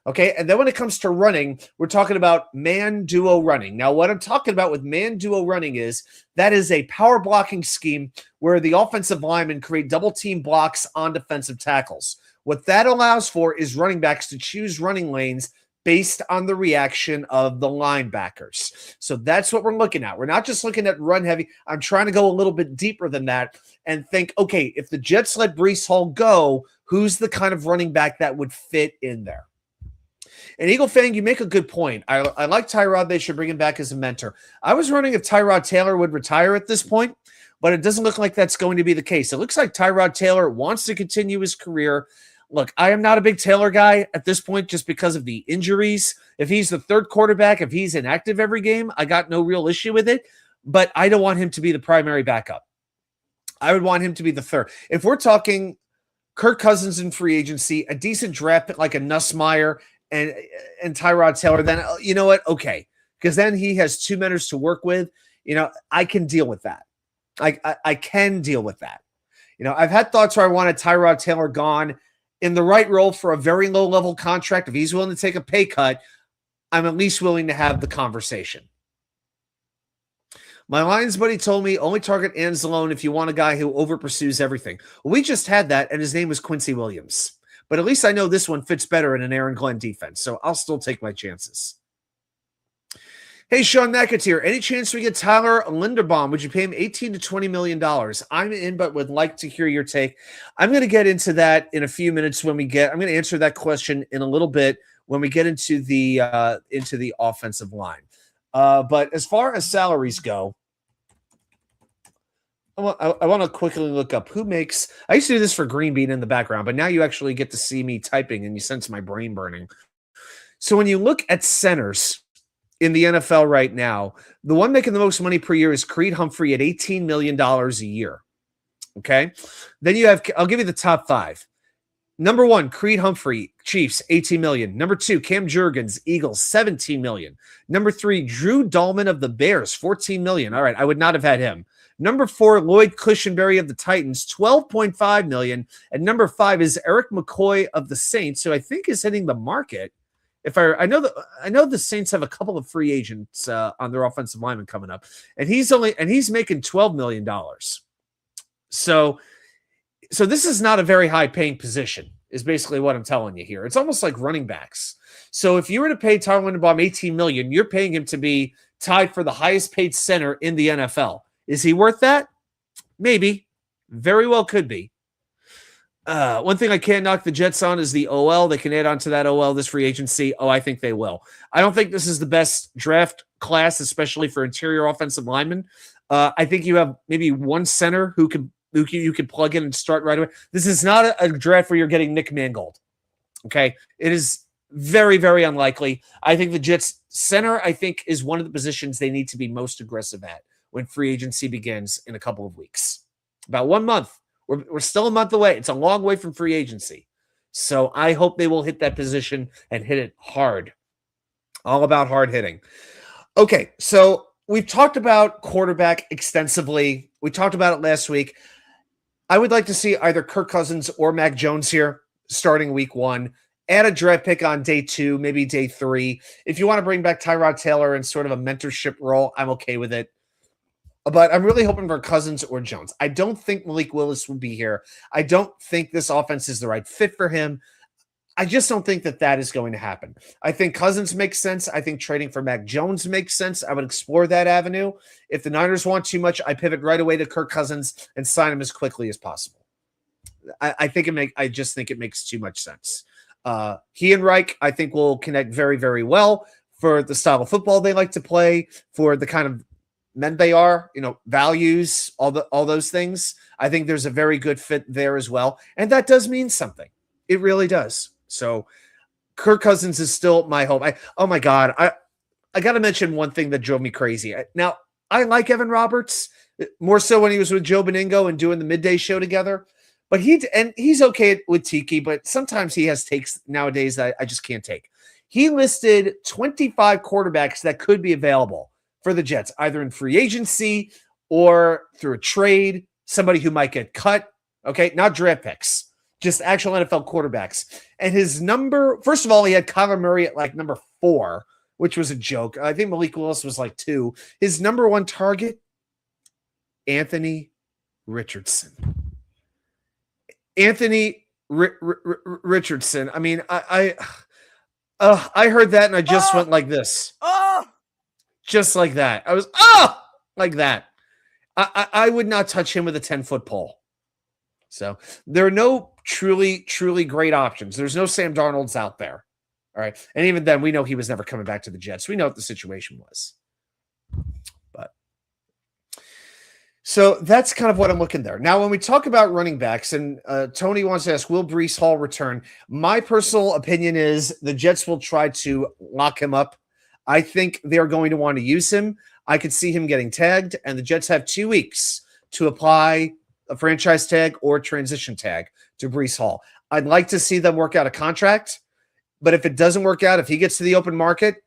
Okay, and then when it comes to running, we're talking about man duo running. Now, what I'm talking about with man duo running is that is a power blocking scheme where the offensive linemen create double team blocks on defensive tackles. What that allows for is running backs to choose running lanes based on the reaction of the linebackers. So that's what we're looking at. We're not just looking at run heavy. I'm trying to go a little bit deeper than that and think, okay, if the Jets let Breece Hall go, who's the kind of running back that would fit in there? And Eagle Fang, you make a good point. I like Tyrod. They should bring him back as a mentor. I was wondering if Tyrod Taylor would retire at this point, but it doesn't look like that's going to be the case. It looks like Tyrod Taylor wants to continue his career. Look, I am not a big Taylor guy at this point just because of the injuries. If he's the 3rd quarterback, if he's inactive every game, I got no real issue with it, but I don't want him to be the primary backup. I would want him to be the 3rd. If we're talking Kirk Cousins in free agency, a decent draft pick like a Nussmeier, and Tyrod Taylor, then you know what? Okay, because then he has two mentors to work with. I can deal with that. I can deal with that. I've had thoughts where I wanted Tyrod Taylor gone in the right role for a very low level contract. If he's willing to take a pay cut, I'm at least willing to have the conversation. My Lions buddy told me only target Anzalone if you want a guy who over pursues everything. Well, we just had that, and his name was Quincy Williams. But at least I know this one fits better in an Aaron Glenn defense, so I'll still take my chances. Hey, Sean McAteer, any chance we get Tyler Linderbaum? Would you pay him $18 to $20 million? I'm in, but would like to hear your take. I'm going to get into that in a few minutes I'm going to answer that question in a little bit when we get into the offensive line. But as far as salaries go, I want to quickly look up who makes. I used to do this for Green Bean in the background, but now you actually get to see me typing and you sense my brain burning. So when you look at centers in the NFL right now, the one making the most money per year is Creed Humphrey at $18 million a year. Okay. Then you have, I'll give you the top five. Number one, Creed Humphrey, Chiefs, $18 million. Number two, Cam Jurgens, Eagles, $17 million. Number three, Drew Dahlman of the Bears, $14 million. All right, I would not have had him. Number four, Lloyd Cushenberry of the Titans, $12.5 million. And number five is Eric McCoy of the Saints, who I think is hitting the market. I know the Saints have a couple of free agents on their offensive lineman coming up, and he's making $12 million. So this is not a very high paying position, is basically what I'm telling you here. It's almost like running backs. So if you were to pay Tyler Linderbaum $18 million, you're paying him to be tied for the highest paid center in the NFL. Is he worth that? Maybe. Very well could be. One thing I can't knock the Jets on is the OL. They can add on to that OL this free agency. Oh, I think they will. I don't think this is the best draft class, especially for interior offensive linemen. I think you have maybe one center who you can plug in and start right away. This is not a draft where you're getting Nick Mangold. Okay. It is very, very unlikely. I think the Jets center, is one of the positions they need to be most aggressive at when free agency begins in a couple of weeks. About 1 month. We're still a month away. It's a long way from free agency. So I hope they will hit that position and hit it hard. All about hard hitting. Okay, so we've talked about quarterback extensively. We talked about it last week. I would like to see either Kirk Cousins or Mac Jones here starting week 1. Add a draft pick on day 2, maybe day 3. If you want to bring back Tyrod Taylor in sort of a mentorship role, I'm okay with it. But I'm really hoping for Cousins or Jones. I don't think Malik Willis will be here. I don't think this offense is the right fit for him. I just don't think that is going to happen. I think Cousins makes sense. I think trading for Mac Jones makes sense. I would explore that avenue. If the Niners want too much, I pivot right away to Kirk Cousins and sign him as quickly as possible. I just think it makes too much sense. He and Reich, I think, will connect very, very well for the style of football they like to play, for the kind of men they are, values, all those things. I think there's a very good fit there as well. And that does mean something. It really does. So Kirk Cousins is still my hope. Oh my God. I got to mention one thing that drove me crazy. Now, I like Evan Roberts more so when he was with Joe Beningo and doing the midday show together, but he's okay with Tiki, but sometimes he has takes nowadays that I just can't take. He listed 25 quarterbacks that could be available for the Jets, either in free agency or through a trade, somebody who might get cut, okay? Not draft picks, just actual NFL quarterbacks. And his number, first of all, he had Kyler Murray at like number 4, which was a joke. I think Malik Willis was like 2. His number 1 target, Anthony Richardson. Anthony Richardson. I mean, I heard that and I just went like this. Just like that. I was, like that. I would not touch him with a 10-foot pole. So there are no truly, truly great options. There's no Sam Darnolds out there. All right. And even then, we know he was never coming back to the Jets. We know what the situation was. But so that's kind of what I'm looking there. Now, when we talk about running backs, and Tony wants to ask, will Breece Hall return? My personal opinion is the Jets will try to lock him up. I think they're going to want to use him. I could see him getting tagged, and the Jets have 2 weeks to apply a franchise tag or transition tag to Breece Hall. I'd like to see them work out a contract. But if it doesn't work out, if he gets to the open market,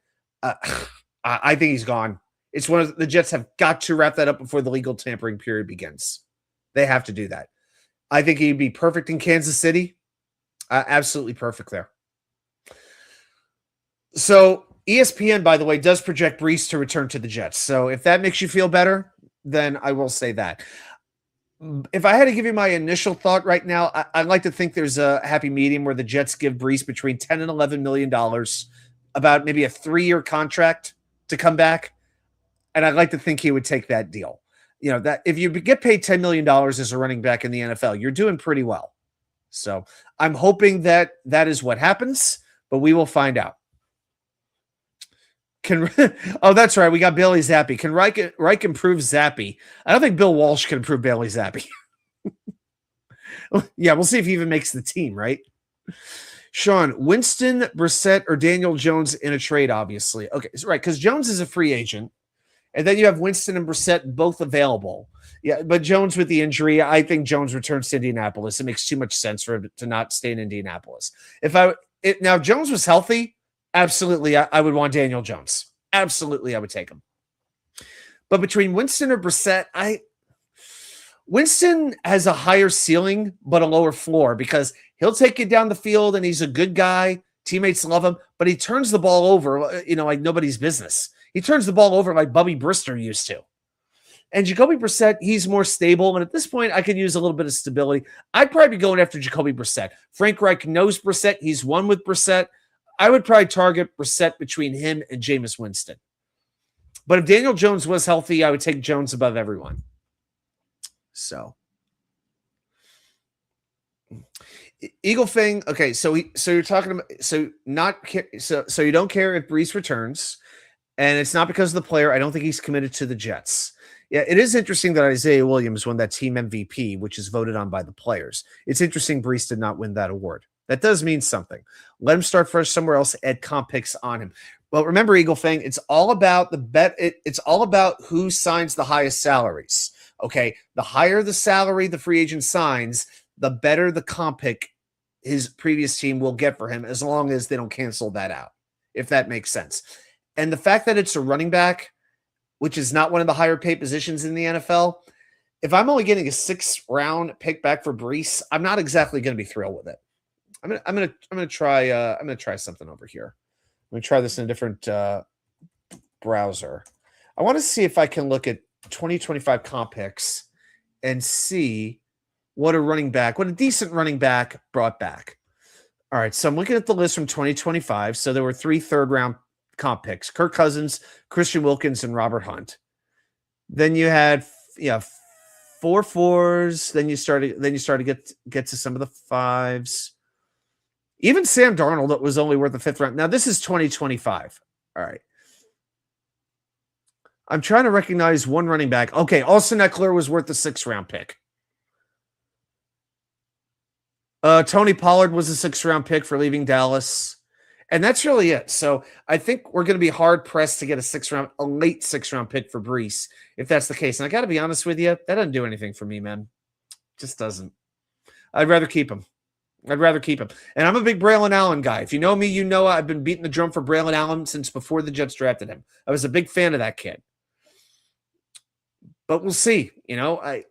I think he's gone. It's one of the Jets have got to wrap that up before the legal tampering period begins. They have to do that. I think he'd be perfect in Kansas City. Absolutely perfect there. So ESPN, by the way, does project Brees to return to the Jets. So if that makes you feel better, then I will say that. If I had to give you my initial thought right now, I'd like to think there's a happy medium where the Jets give Brees between $10 and $11 million, about maybe a 3-year contract to come back. And I'd like to think he would take that deal. You know, that if you get paid $10 million as a running back in the NFL, you're doing pretty well. So I'm hoping that that is what happens, but we will find out. Oh, that's right. We got Bailey Zappi. Can Reich improve Zappi? I don't think Bill Walsh can improve Bailey Zappi. Yeah, we'll see if he even makes the team, right? Sean, Winston, Brissett, or Daniel Jones in a trade, obviously. Okay, right, because Jones is a free agent. And then you have Winston and Brissett both available. Yeah, but Jones with the injury, I think Jones returns to Indianapolis. It makes too much sense for him to not stay in Indianapolis. Now, if Jones was healthy, absolutely, I would want Daniel Jones. Absolutely, I would take him. But between Winston or Brissett, Winston has a higher ceiling but a lower floor because he'll take you down the field and he's a good guy. Teammates love him, but he turns the ball over, like nobody's business. He turns the ball over like Bubby Brister used to. And Jacoby Brissett, he's more stable. And at this point, I could use a little bit of stability. I'd probably be going after Jacoby Brissett. Frank Reich knows Brissett. He's won with Brissett. I would probably target Brissett between him and Jameis Winston. But if Daniel Jones was healthy, I would take Jones above everyone. So. Eagle Fang, okay, so you're talking about so you don't care if Brees returns, and it's not because of the player. I don't think he's committed to the Jets. Yeah, it is interesting that Isaiah Williams won that team MVP, which is voted on by the players. It's interesting Brees did not win that award. That does mean something. Let him start first somewhere else. Add comp picks on him. Well, remember, Eagle Fang, it's all about the bet. It's all about who signs the highest salaries. Okay, the higher the salary the free agent signs, the better the comp pick his previous team will get for him, as long as they don't cancel that out, if that makes sense. And the fact that it's a running back, which is not one of the higher paid positions in the NFL, if I'm only getting a 6th round pick back for Brees, I'm not exactly going to be thrilled with it. I'm gonna try something over here. I'm gonna try this in a different browser. I want to see if I can look at 2025 comp picks and see what a decent running back brought back. All right, so I'm looking at the list from 2025. So there were 3 third-round comp picks: Kirk Cousins, Christian Wilkins, and Robert Hunt. Then you had 4 4s. Then you started to get to some of the 5s. Even Sam Darnold, that was only worth the 5th round. Now this is 2025. All right. I'm trying to recognize one running back. Okay, Austin Eckler was worth the 6th round pick. Tony Pollard was a 6th round pick for leaving Dallas. And that's really it. So I think we're going to be hard pressed to get a late 6th round pick for Brees, if that's the case. And I got to be honest with you, that doesn't do anything for me, man. Just doesn't. I'd rather keep him. And I'm a big Braylon Allen guy. If you know me, you know I've been beating the drum for Braylon Allen since before the Jets drafted him. I was a big fan of that kid. But we'll see. I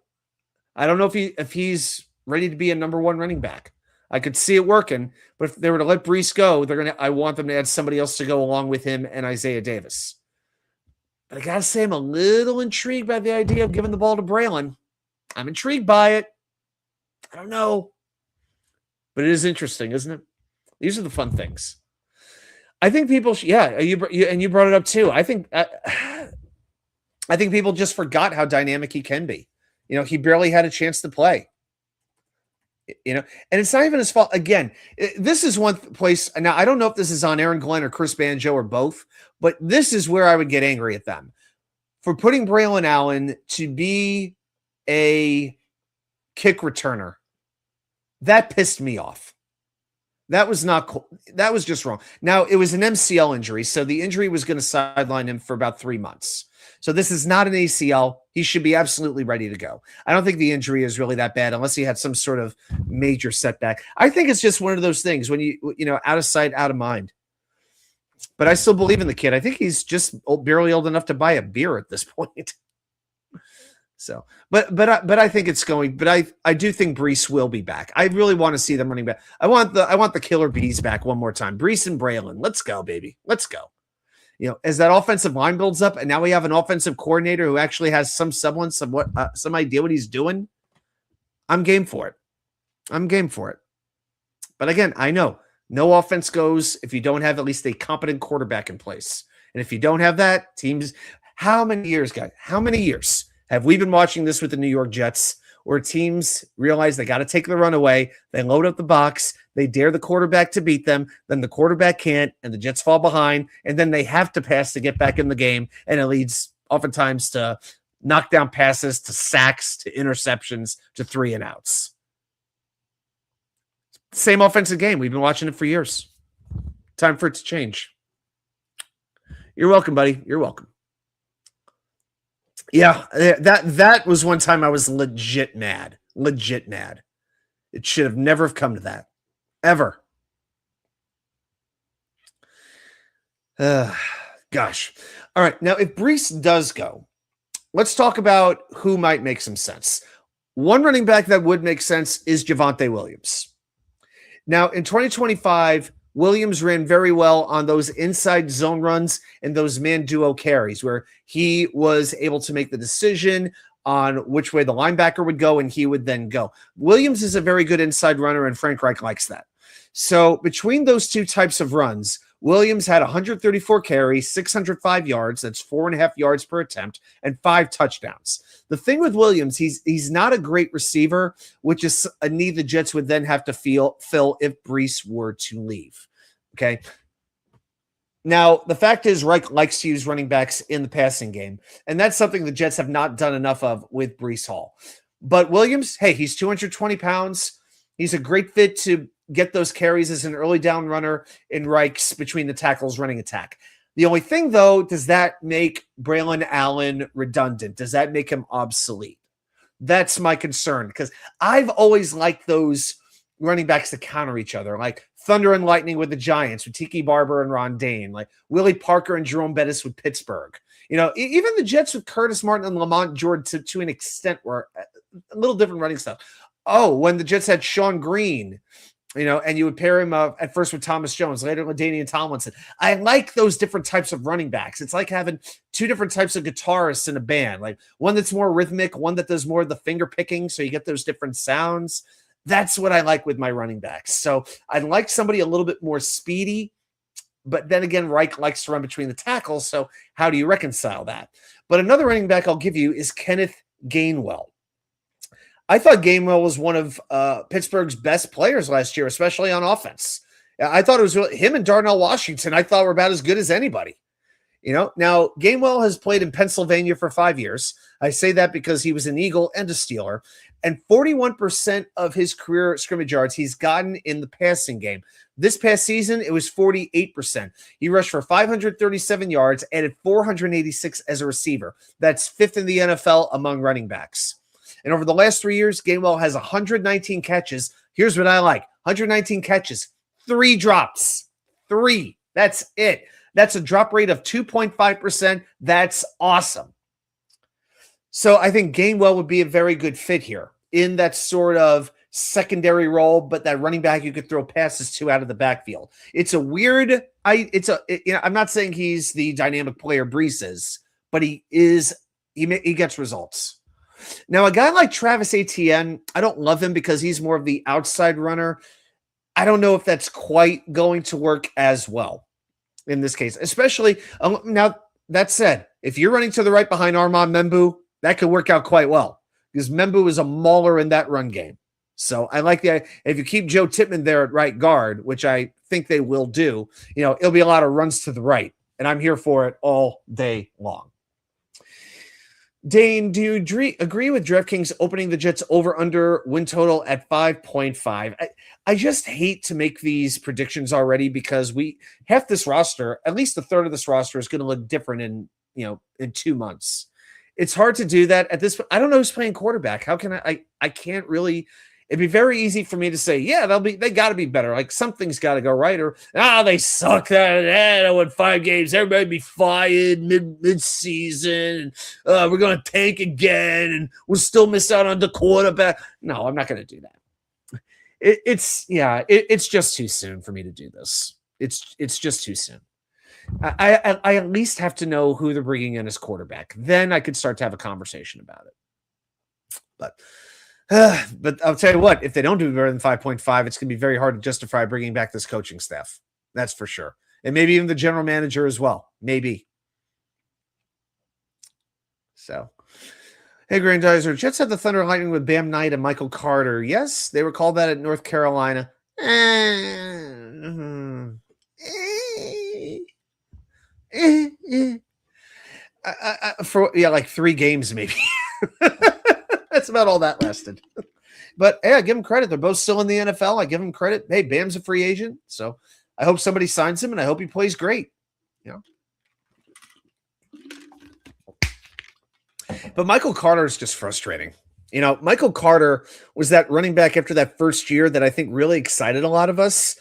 don't know if he's ready to be a number 1 running back. I could see it working, but if they were to let Brees go, I want them to add somebody else to go along with him and Isaiah Davis. But I gotta say, I'm a little intrigued by the idea of giving the ball to Braylon. I'm intrigued by it. I don't know, but it is interesting, isn't it? These are the fun things. I think people, you brought it up too. I think people just forgot how dynamic he can be. He barely had a chance to play. And it's not even his fault. Again, this is one place. Now, I don't know if this is on Aaron Glenn or Chris Banjo or both, but this is where I would get angry at them for putting Braylon Allen to be a kick returner. That pissed me off. That was not cool. That was just wrong. Now, it was an MCL injury, so the injury was going to sideline him for about 3 months. So this is not an ACL. He should be absolutely ready to go. I don't think the injury is really that bad unless he had some sort of major setback. I think it's just one of those things when out of sight, out of mind. But I still believe in the kid. I think he's just barely old enough to buy a beer at this point. So, but I think it's going. But I do think Brees will be back. I really want to see them running back. I want the killer bees back one more time. Brees and Braylon. Let's go, baby. Let's go. As that offensive line builds up, and now we have an offensive coordinator who actually has some semblance of some idea what he's doing. I'm game for it. But again, I know no offense goes if you don't have at least a competent quarterback in place. And if you don't have that, teams, how many years, guys? How many years have we been watching this with the New York Jets where teams realize they got to take the run away, they load up the box, they dare the quarterback to beat them, then the quarterback can't, and the Jets fall behind, and then they have to pass to get back in the game, and it leads oftentimes to knockdown passes, to sacks, to interceptions, to 3-and-outs. Same offensive game. We've been watching it for years. Time for it to change. You're welcome, buddy. You're welcome. Yeah, that was one time I was legit mad. It should have never have come to that. Ever. Gosh. All right. Now, if Brees does go, let's talk about who might make some sense. One running back that would make sense is Javonte Williams. Now, in 2025, Williams ran very well on those inside zone runs and those man duo carries where he was able to make the decision on which way the linebacker would go, and he would then go. Williams is a very good inside runner, and Frank Reich likes that. So between those two types of runs, Williams had 134 carries, 605 yards, that's 4.5 yards per attempt, and 5 touchdowns. The thing with Williams, he's not a great receiver, which is a need the Jets would then have to fill if Brees were to leave. Okay. Now, the fact is Reich likes to use running backs in the passing game, and that's something the Jets have not done enough of with Brees Hall. But Williams, hey, he's 220 pounds. He's a great fit to get those carries as an early down runner in Reich's between the tackles running attack. The only thing, though, does that make Braylon Allen redundant? Does that make him obsolete? That's my concern, because I've always liked those running backs to counter each other, like Thunder and Lightning with the Giants, with Tiki Barber and Ron Dane, like Willie Parker and Jerome Bettis with Pittsburgh. Even the Jets with Curtis Martin and Lamont Jordan to an extent were a little different running stuff. Oh, when the Jets had Sean Green, and you would pair him up at first with Thomas Jones, later with LaDainian Tomlinson. I like those different types of running backs. It's like having two different types of guitarists in a band, like one that's more rhythmic, one that does more of the finger picking, so you get those different sounds. That's what I like with my running backs. So I'd like somebody a little bit more speedy, but then again, Reich likes to run between the tackles, so how do you reconcile that? But another running back I'll give you is Kenneth Gainwell. I thought Gainwell was one of Pittsburgh's best players last year, especially on offense. I thought it was really, him and Darnell Washington, I thought were about as good as anybody. Now Gainwell has played in Pennsylvania for 5 years. I say that because he was an Eagle and a Steeler, and 41% of his career scrimmage yards he's gotten in the passing game. This past season, it was 48%. He rushed for 537 yards, added 486 as a receiver. That's 5th in the NFL among running backs. And over the last 3 years, Gainwell has 119 catches. Here's what I like. 119 catches, 3 drops. 3. That's it. That's a drop rate of 2.5%. That's awesome. So I think Gainwell would be a very good fit here in that sort of secondary role, but that running back you could throw passes to out of the backfield. It's a weird, I'm not saying he's the dynamic player Brees is, but he gets results. Now, a guy like Travis Etienne, I don't love him because he's more of the outside runner. I don't know if that's quite going to work as well in this case, especially now. That said, if you're running to the right behind Armand Membu, that could work out quite well because Membu is a mauler in that run game. So I like if you keep Joe Tippmann there at right guard, which I think they will do, it'll be a lot of runs to the right, and I'm here for it all day long. Dane, do you agree with DraftKings opening the Jets over-under win total at 5.5? I just hate to make these predictions already because half this roster, at least a third of this roster, is going to look different in in 2 months. It's hard to do that at this point. I don't know who's playing quarterback. How can I can't really. It'd be very easy for me to say, yeah, they got to be better. Like something's got to go right, or they suck. That I won 5 games. Everybody be fired mid season. We're gonna tank again, and we'll still miss out on the quarterback. No, I'm not gonna do that. It's just too soon for me to do this. It's just too soon. I at least have to know who they're bringing in as quarterback. Then I could start to have a conversation about it. But I'll tell you what, if they don't do better than 5.5, it's going to be very hard to justify bringing back this coaching staff. That's for sure. And maybe even the general manager as well. Maybe. So, hey, Grandizer, Jets had the Thunder and Lightning with Bam Knight and Michael Carter. Yes, they were called that at North Carolina. For like 3 games maybe. That's about all that lasted. But hey, I give him credit. They're both still in the NFL. I give him credit. Hey, Bam's a free agent, so I hope somebody signs him, and I hope he plays great. But Michael Carter is just frustrating. Michael Carter was that running back after that first year that I think really excited a lot of us.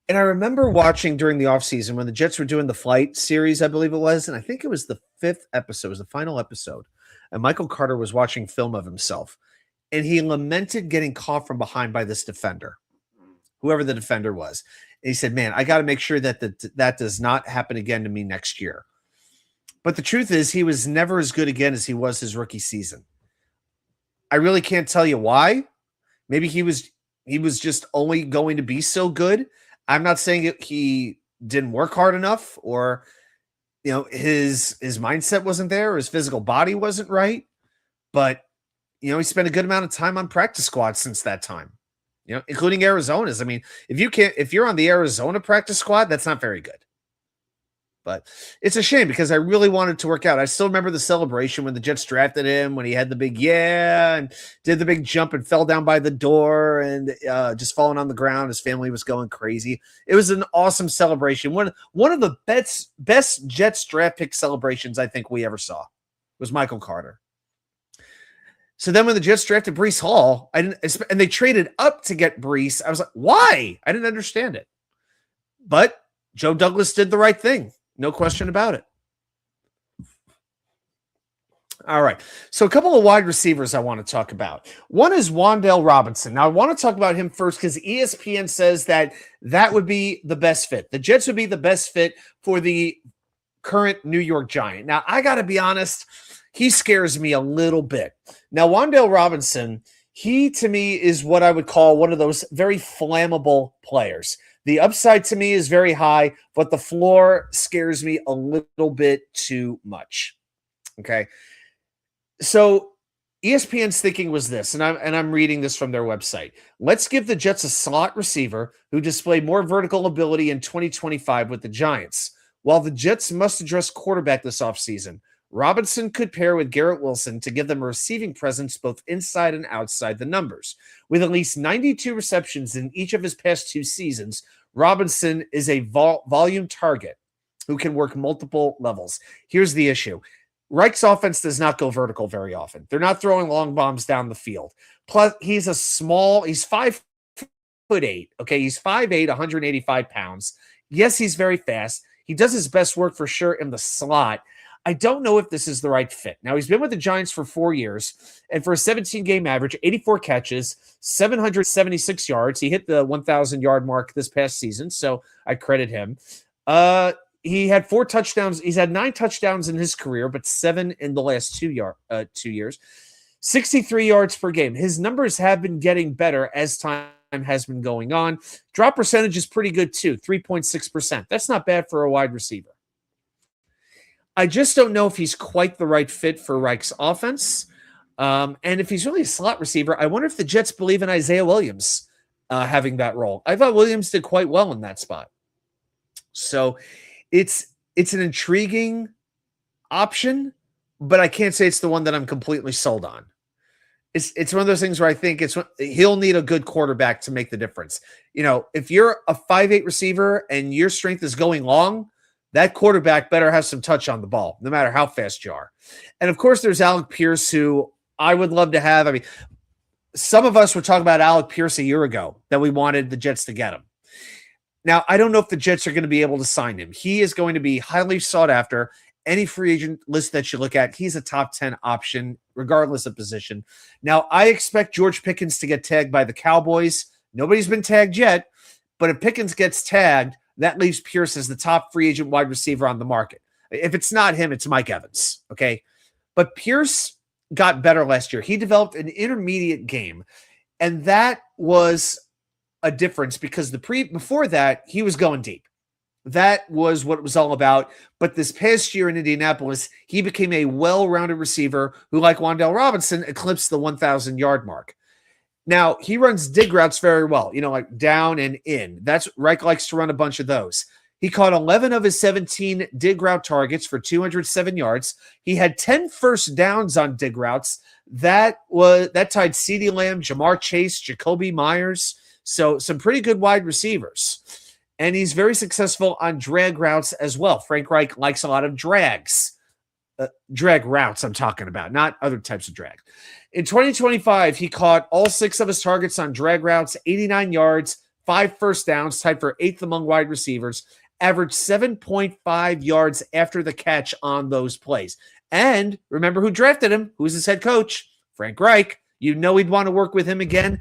And I remember watching during the offseason when the Jets were doing the flight series, I believe it was, and I think it was the 5th episode, it was the final episode. And Michael Carter was watching film of himself, and he lamented getting caught from behind by this defender, whoever the defender was. And he said, man, I got to make sure that that does not happen again to me next year. But the truth is he was never as good again as he was his rookie season. I really can't tell you why. Maybe he was just only going to be so good. I'm not saying he didn't work hard enough, or his mindset wasn't there, or his physical body wasn't right. But he spent a good amount of time on practice squad since that time. Including Arizona's. I mean, if you're on the Arizona practice squad, that's not very good. But it's a shame because I really wanted to work out. I still remember the celebration when the Jets drafted him, when he had the big and did the big jump and fell down by the door and just falling on the ground. His family was going crazy. It was an awesome celebration. One of the best Jets draft pick celebrations I think we ever saw was Michael Carter. So then when the Jets drafted Breece Hall, and they traded up to get Breece, I was like, why? I didn't understand it. But Joe Douglas did the right thing. No question about it. All right. So a couple of wide receivers I want to talk about. One is Wan'Dale Robinson. Now, I want to talk about him first because ESPN says that would be the best fit. The Jets would be the best fit for the current New York Giant. Now, I got to be honest, he scares me a little bit. Now, Wan'Dale Robinson, he to me is what I would call one of those very flammable players. The upside to me is very high, but the floor scares me a little bit too much. Okay. So ESPN's thinking was this, and I'm reading this from their website. Let's give the Jets a slot receiver who displayed more vertical ability in 2025 with the Giants. While the Jets must address quarterback this offseason, Robinson could pair with Garrett Wilson to give them a receiving presence both inside and outside the numbers. With at least 92 receptions in each of his past 2 seasons, Robinson is a volume target who can work multiple levels. Here's the issue. Reich's offense does not go vertical very often. They're not throwing long bombs down the field. Plus, he's 5'8". Okay, he's 5'8", 185 pounds. Yes, he's very fast. He does his best work for sure in the slot. I don't know if this is the right fit. Now, he's been with the Giants for 4 years, and for a 17-game average, 84 catches, 776 yards. He hit the 1,000-yard mark this past season, so I credit him. He had 4 touchdowns. He's had 9 touchdowns in his career, but 7 in the last 2 years. 63 yards per game. His numbers have been getting better as time has been going on. Drop percentage is pretty good, too, 3.6%. That's not bad for a wide receiver. I just don't know if he's quite the right fit for Reich's offense. And if he's really a slot receiver, I wonder if the Jets believe in Isaiah Williams having that role. I thought Williams did quite well in that spot. So it's an intriguing option, but I can't say it's the one that I'm completely sold on. It's one of those things where I think he'll need a good quarterback to make the difference. If you're a 5'8" receiver and your strength is going long, that quarterback better have some touch on the ball, no matter how fast you are. And of course, there's Alec Pierce, who I would love to have. I mean, some of us were talking about Alec Pierce a year ago that we wanted the Jets to get him. Now, I don't know if the Jets are going to be able to sign him. He is going to be highly sought after. Any free agent list that you look at, he's a top 10 option, regardless of position. Now, I expect George Pickens to get tagged by the Cowboys. Nobody's been tagged yet, but if Pickens gets tagged, that leaves Pierce as the top free agent wide receiver on the market. If it's not him, it's Mike Evans, okay? But Pierce got better last year. He developed an intermediate game, and that was a difference because before that, he was going deep. That was what it was all about. But this past year in Indianapolis, he became a well-rounded receiver who, like Wan'Dale Robinson, eclipsed the 1,000-yard mark. Now, he runs dig routes very well, like down and in. Reich likes to run a bunch of those. He caught 11 of his 17 dig route targets for 207 yards. He had 10 first downs on dig routes. That tied CeeDee Lamb, Jamar Chase, Jacoby Myers. So some pretty good wide receivers. And he's very successful on drag routes as well. Frank Reich likes a lot of drags. Drag routes I'm talking about, not other types of drag. In 2025, he caught all 6 of his targets on drag routes, 89 yards, 5 first downs, tied for 8th among wide receivers, averaged 7.5 yards after the catch on those plays. And remember who drafted him? Who's his head coach? Frank Reich. You know he'd want to work with him again.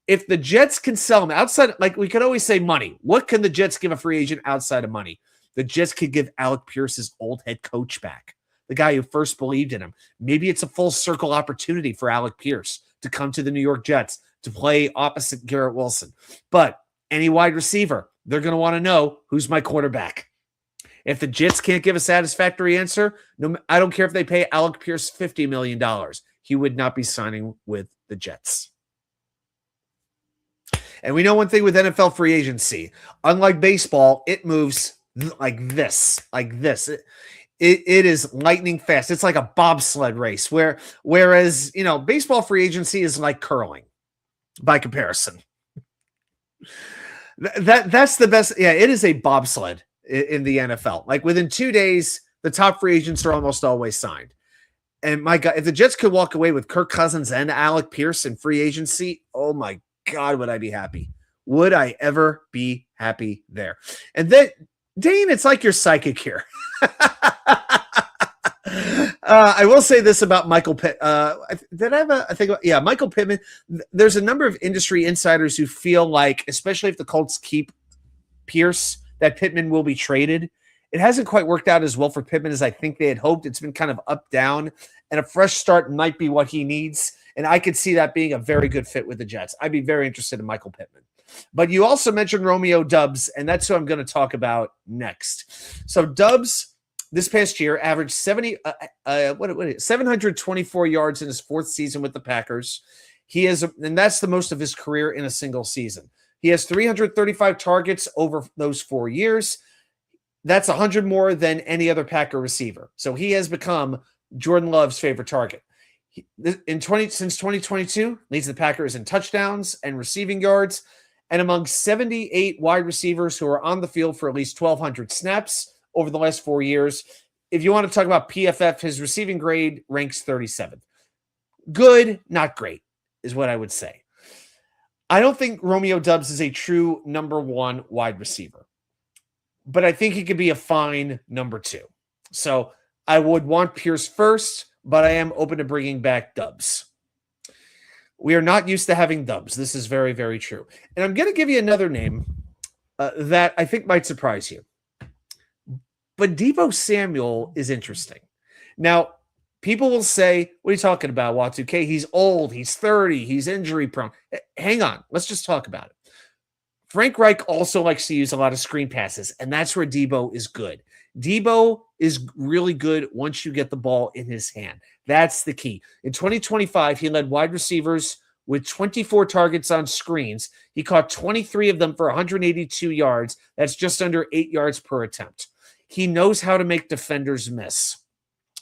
If the Jets can sell him outside, like we could always say money. What can the Jets give a free agent outside of money? The Jets could give Alec Pierce's old head coach back, the guy who first believed in him. Maybe it's a full circle opportunity for Alec Pierce to come to the New York Jets to play opposite Garrett Wilson. But any wide receiver, they're going to want to know who's my quarterback. If the Jets can't give a satisfactory answer, I don't care if they pay Alec Pierce $50 million. He would not be signing with the Jets. And we know one thing with NFL free agency. Unlike baseball, it moves like this. It is lightning fast. It's like a bobsled race. Whereas, baseball free agency is like curling by comparison. That's the best. Yeah, it is a bobsled in the NFL. Like within 2 days, the top free agents are almost always signed. And my God, if the Jets could walk away with Kirk Cousins and Alec Pierce in free agency, oh my God, would I be happy? Would I ever be happy there? And then, Dane, it's like you're psychic here. I will say this about Michael Pitt. Michael Pittman. There's a number of industry insiders who feel like, especially if the Colts keep Pierce, that Pittman will be traded. It hasn't quite worked out as well for Pittman as I think they had hoped. It's been kind of up, down, and a fresh start might be what he needs. And I could see that being a very good fit with the Jets. I'd be very interested in Michael Pittman. But you also mentioned Romeo Doubs, and that's who I'm going to talk about next. So Doubs, this past year, averaged 724 yards in his 4th season with the Packers. And that's the most of his career in a single season. He has 335 targets over those 4 years. That's 100 more than any other Packer receiver. So he has become Jordan Love's favorite target. Since 2022, leads the Packers in touchdowns and receiving yards, and among 78 wide receivers who are on the field for at least 1,200 snaps over the last 4 years. If you want to talk about PFF, his receiving grade ranks 37th. Good, not great, is what I would say. I don't think Romeo Doubs is a true number 1 wide receiver, but I think he could be a fine number 2. So I would want Pierce first, but I am open to bringing back Doubs. We are not used to having Doubs. This is very, very true. And I'm going to give you another name that I think might surprise you. But Deebo Samuel is interesting. Now, people will say, what are you talking about, Y2K? He's old. He's 30. He's injury prone. Hang on. Let's just talk about it. Frank Reich also likes to use a lot of screen passes, and that's where Deebo is good. Deebo is really good once you get the ball in his hand. That's the key. In 2025, he led wide receivers with 24 targets on screens. He caught 23 of them for 182 yards. That's just under 8 yards per attempt. He knows how to make defenders miss.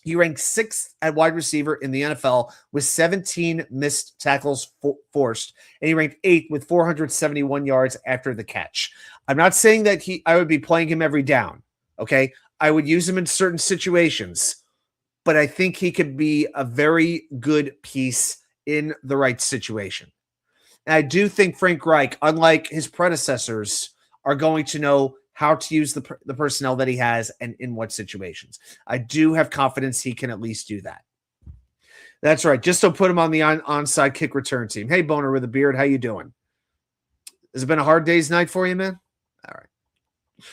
He ranked 6th at wide receiver in the NFL with 17 missed tackles forced, and he ranked 8th with 471 yards after the catch. I'm not saying that I would be playing him every down, okay? I would use him in certain situations, but I think he could be a very good piece in the right situation. And I do think Frank Reich, unlike his predecessors, are going to know how to use the personnel that he has and in what situations. I do have confidence he can at least do that. That's right. Just don't put him on the onside kick return team. Hey, Boner with a beard, how you doing? Has it been a hard day's night for you, man? All right.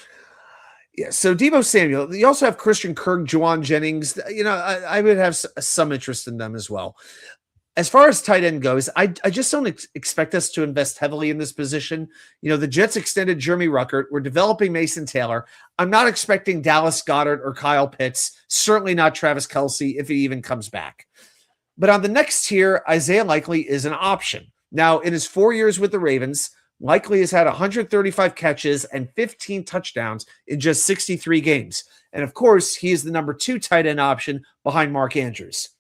Yeah, so Deebo Samuel. You also have Christian Kirk, Juwan Jennings. I would have some interest in them as well. As far as tight end goes, I just don't expect us to invest heavily in this position. The Jets extended Jeremy Ruckert. We're developing Mason Taylor. I'm not expecting Dallas Goedert or Kyle Pitts. Certainly not Travis Kelce if he even comes back. But on the next tier, Isaiah Likely is an option. Now, in his 4 years with the Ravens, Likely has had 135 catches and 15 touchdowns in just 63 games. And of course, he is the number 2 tight end option behind Mark Andrews.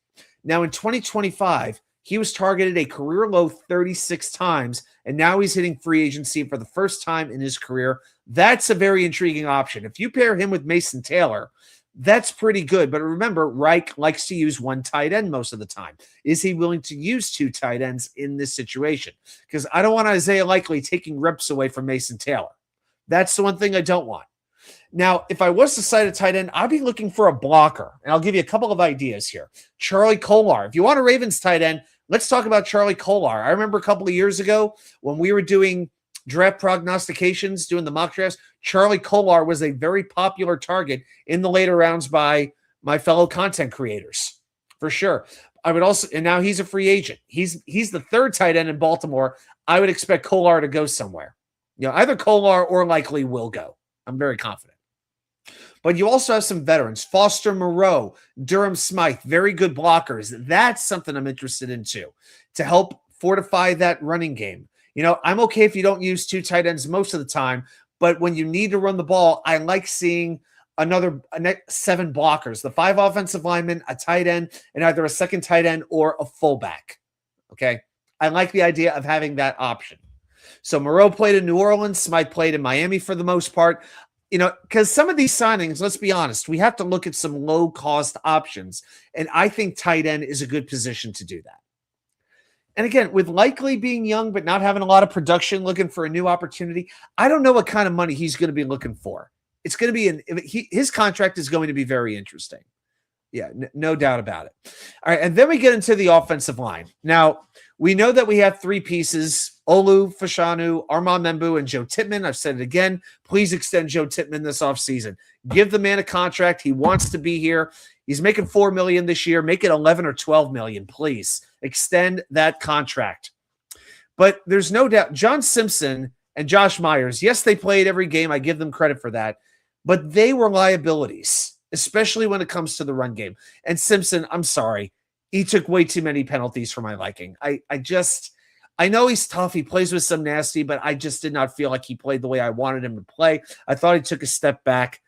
Now, in 2025, he was targeted a career low 36 times, and now he's hitting free agency for the first time in his career. That's a very intriguing option. If you pair him with Mason Taylor, that's pretty good. But remember, Reich likes to use one tight end most of the time. Is he willing to use 2 tight ends in this situation? Because I don't want Isaiah Likely taking reps away from Mason Taylor. That's the one thing I don't want. Now, if I was to cite a tight end, I'd be looking for a blocker. And I'll give you a couple of ideas here. Charlie Kolar. If you want a Ravens tight end, let's talk about Charlie Kolar. I remember a couple of years ago when we were doing draft prognostications, doing the mock drafts, Charlie Kolar was a very popular target in the later rounds by my fellow content creators, for sure. I would also, and now he's a free agent. He's the 3rd tight end in Baltimore. I would expect Kolar to go somewhere. Either Kolar or Likely will go. I'm very confident. But you also have some veterans, Foster Moreau, Durham Smythe, very good blockers. That's something I'm interested in too, to help fortify that running game. I'm okay if you don't use 2 tight ends most of the time, but when you need to run the ball, I like seeing a next 7 blockers, the 5 offensive linemen, a tight end, and either a second tight end or a fullback. Okay. I like the idea of having that option. So Moreau played in New Orleans. Smythe played in Miami for the most part. Because some of these signings, let's be honest, we have to look at some low-cost options. And I think tight end is a good position to do that. And again, with Likely being young but not having a lot of production, looking for a new opportunity, I don't know what kind of money he's going to be looking for. It's going to be his contract is going to be very interesting. Yeah, no doubt about it. All right, and then we get into the offensive line. Now, we know that we have 3 pieces, Olu Fashanu, Armand Membu, and Joe Tippmann. I've said it again. Please extend Joe Tippmann this offseason. Give the man a contract. He wants to be here. He's making $4 million this year. Make it $11 or $12 million, please. Extend that contract. But there's no doubt, John Simpson and Josh Myers, yes, they played every game. I give them credit for that. But they were liabilities, especially when it comes to the run game. And Simpson, I'm sorry, he took way too many penalties for my liking. I know he's tough. He plays with some nasty, but I just did not feel like he played the way I wanted him to play. I thought he took a step back.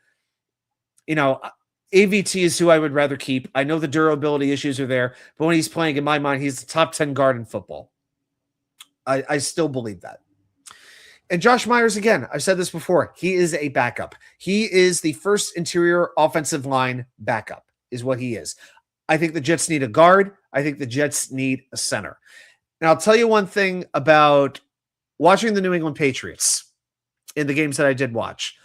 AVT is who I would rather keep. I know the durability issues are there, but when he's playing, in my mind, he's the top 10 guard in football. I still believe that. And Josh Myers, again, I've said this before, he is a backup. He is the first interior offensive line backup, is what he is. I think the Jets need a guard. I think the Jets need a center. Now, I'll tell you one thing about watching the New England Patriots in the games that I did watch.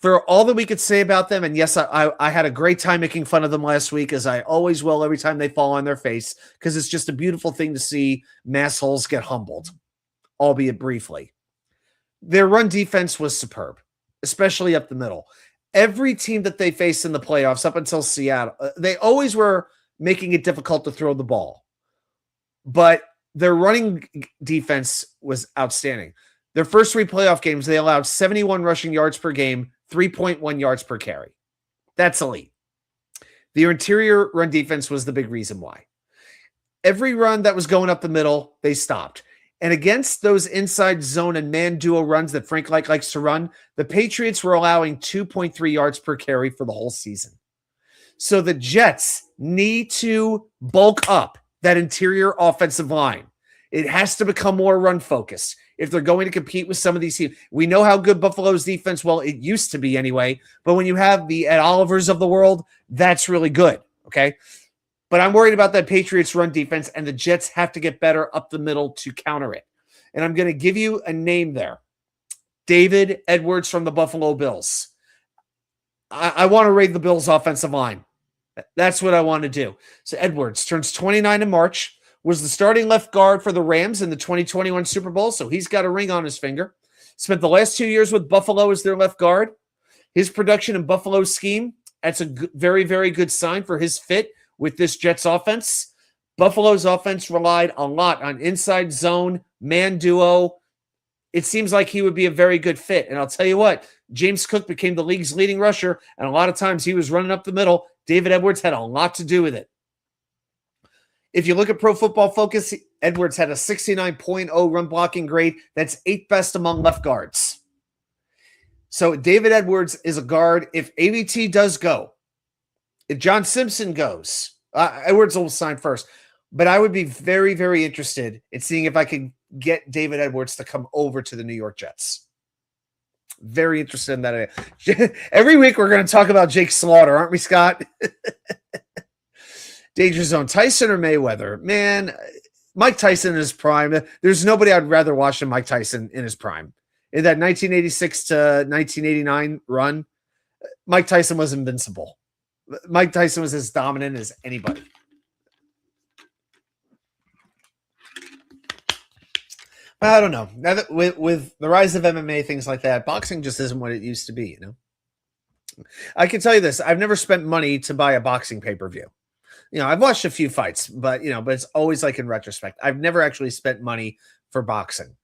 For all that we could say about them, and yes, I had a great time making fun of them last week, as I always will every time they fall on their face, because it's just a beautiful thing to see massholes get humbled, albeit briefly. Their run defense was superb, especially up the middle. Every team that they faced in the playoffs up until Seattle, they always were making it difficult to throw the ball. But their running defense was outstanding. Their first 3 playoff games, they allowed 71 rushing yards per game, 3.1 yards per carry. That's elite. Their interior run defense was the big reason why. Every run that was going up the middle, they stopped. And against those inside zone and man duo runs that Frank Reich likes to run, the Patriots were allowing 2.3 yards per carry for the whole season. So the Jets need to bulk up that interior offensive line. It has to become more run focused. if they're going to compete with some of these teams. We know how good Buffalo's defense, well, it used to be anyway, but when you have the Ed Olivers of the world, that's really good, okay? But I'm worried about that Patriots run defense, and the Jets have to get better up the middle to counter it. And I'm going to give you a name there. David Edwards from the Buffalo Bills. I want to raid the Bills' offensive line. That's what I want to do. So Edwards turns 29 in March, was the starting left guard for the Rams in the 2021 Super Bowl, so he's got a ring on his finger. Spent the last 2 years with Buffalo as their left guard. His production in Buffalo's scheme, that's a very, very good sign for his fit with this Jets offense. Buffalo's offense relied a lot on inside zone, man duo. It seems like he would be a very good fit. And I'll tell you what, James Cook became the league's leading rusher, and a lot of times he was running up the middle. David Edwards had a lot to do with it. If you look at Pro Football Focus, Edwards had a 69.0 run blocking grade. That's 8th best among left guards. So David Edwards is a guard. If ABT does go, if John Simpson goes, Edwards will sign first. But I would be very, very interested in seeing if I can get David Edwards to come over to the New York Jets. Very interested in that. Every week we're going to talk about Jake Slaughter, aren't we, Scott? Danger Zone, Tyson or Mayweather? Man, Mike Tyson in his prime. There's nobody I'd rather watch than Mike Tyson in his prime. In that 1986 to 1989 run, Mike Tyson was invincible. Mike Tyson was as dominant as anybody. I don't know. Now that with the rise of MMA, things like that, boxing just isn't what it used to be, you know? I can tell you this. I've never spent money to buy a boxing pay-per-view. You know, I've watched a few fights, but it's always like in retrospect. I've never actually spent money for boxing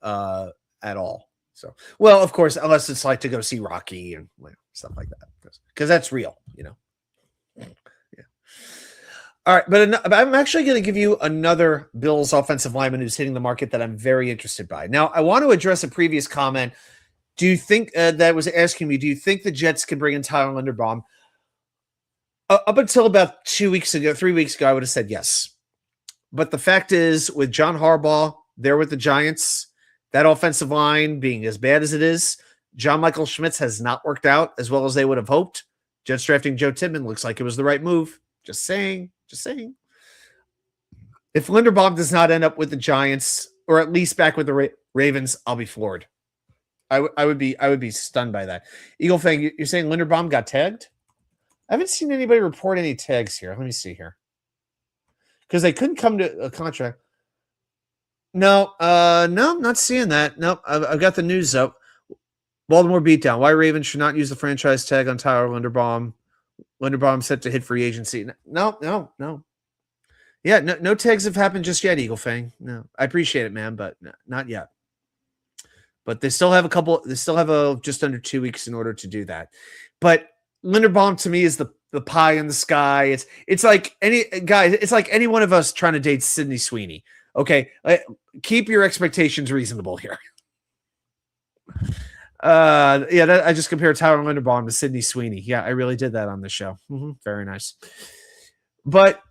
at all. So, well, of course, unless it's like to go see Rocky and stuff like that, because that's real, you know? Yeah. All right, but I'm actually going to give you another Bills offensive lineman who's hitting the market that I'm very interested by. Now, I want to address a previous comment. Do you think that was asking me, do you think the Jets can bring in Tyler Linderbaum? Up until about 3 weeks ago, I would have said yes. But the fact is, with John Harbaugh there with the Giants, that offensive line being as bad as it is, John Michael Schmitz has not worked out as well as they would have hoped. Jets drafting Joe Tippmann looks like it was the right move. Just saying. If Linderbaum does not end up with the Giants, or at least back with the Ravens, I'll be floored. I would be stunned by that. Eagle Fang, you're saying Linderbaum got tagged? I haven't seen anybody report any tags here. Let me see here. Because they couldn't come to a contract. No, not seeing that. Nope, I've got the news up. Baltimore beatdown. Why Ravens should not use the franchise tag on Tyler Linderbaum. Linderbaum set to hit free agency. No. Yeah, no tags have happened just yet, Eagle Fang. No, I appreciate it, man, but no, not yet. But they still have just under 2 weeks in order to do that. But Linderbaum to me is the pie in the sky. It's like any one of us trying to date Sydney Sweeney. Okay, keep your expectations reasonable here. I just compared Tyler Linderbaum to Sydney Sweeney. Yeah, I really did that on the show. Very nice. But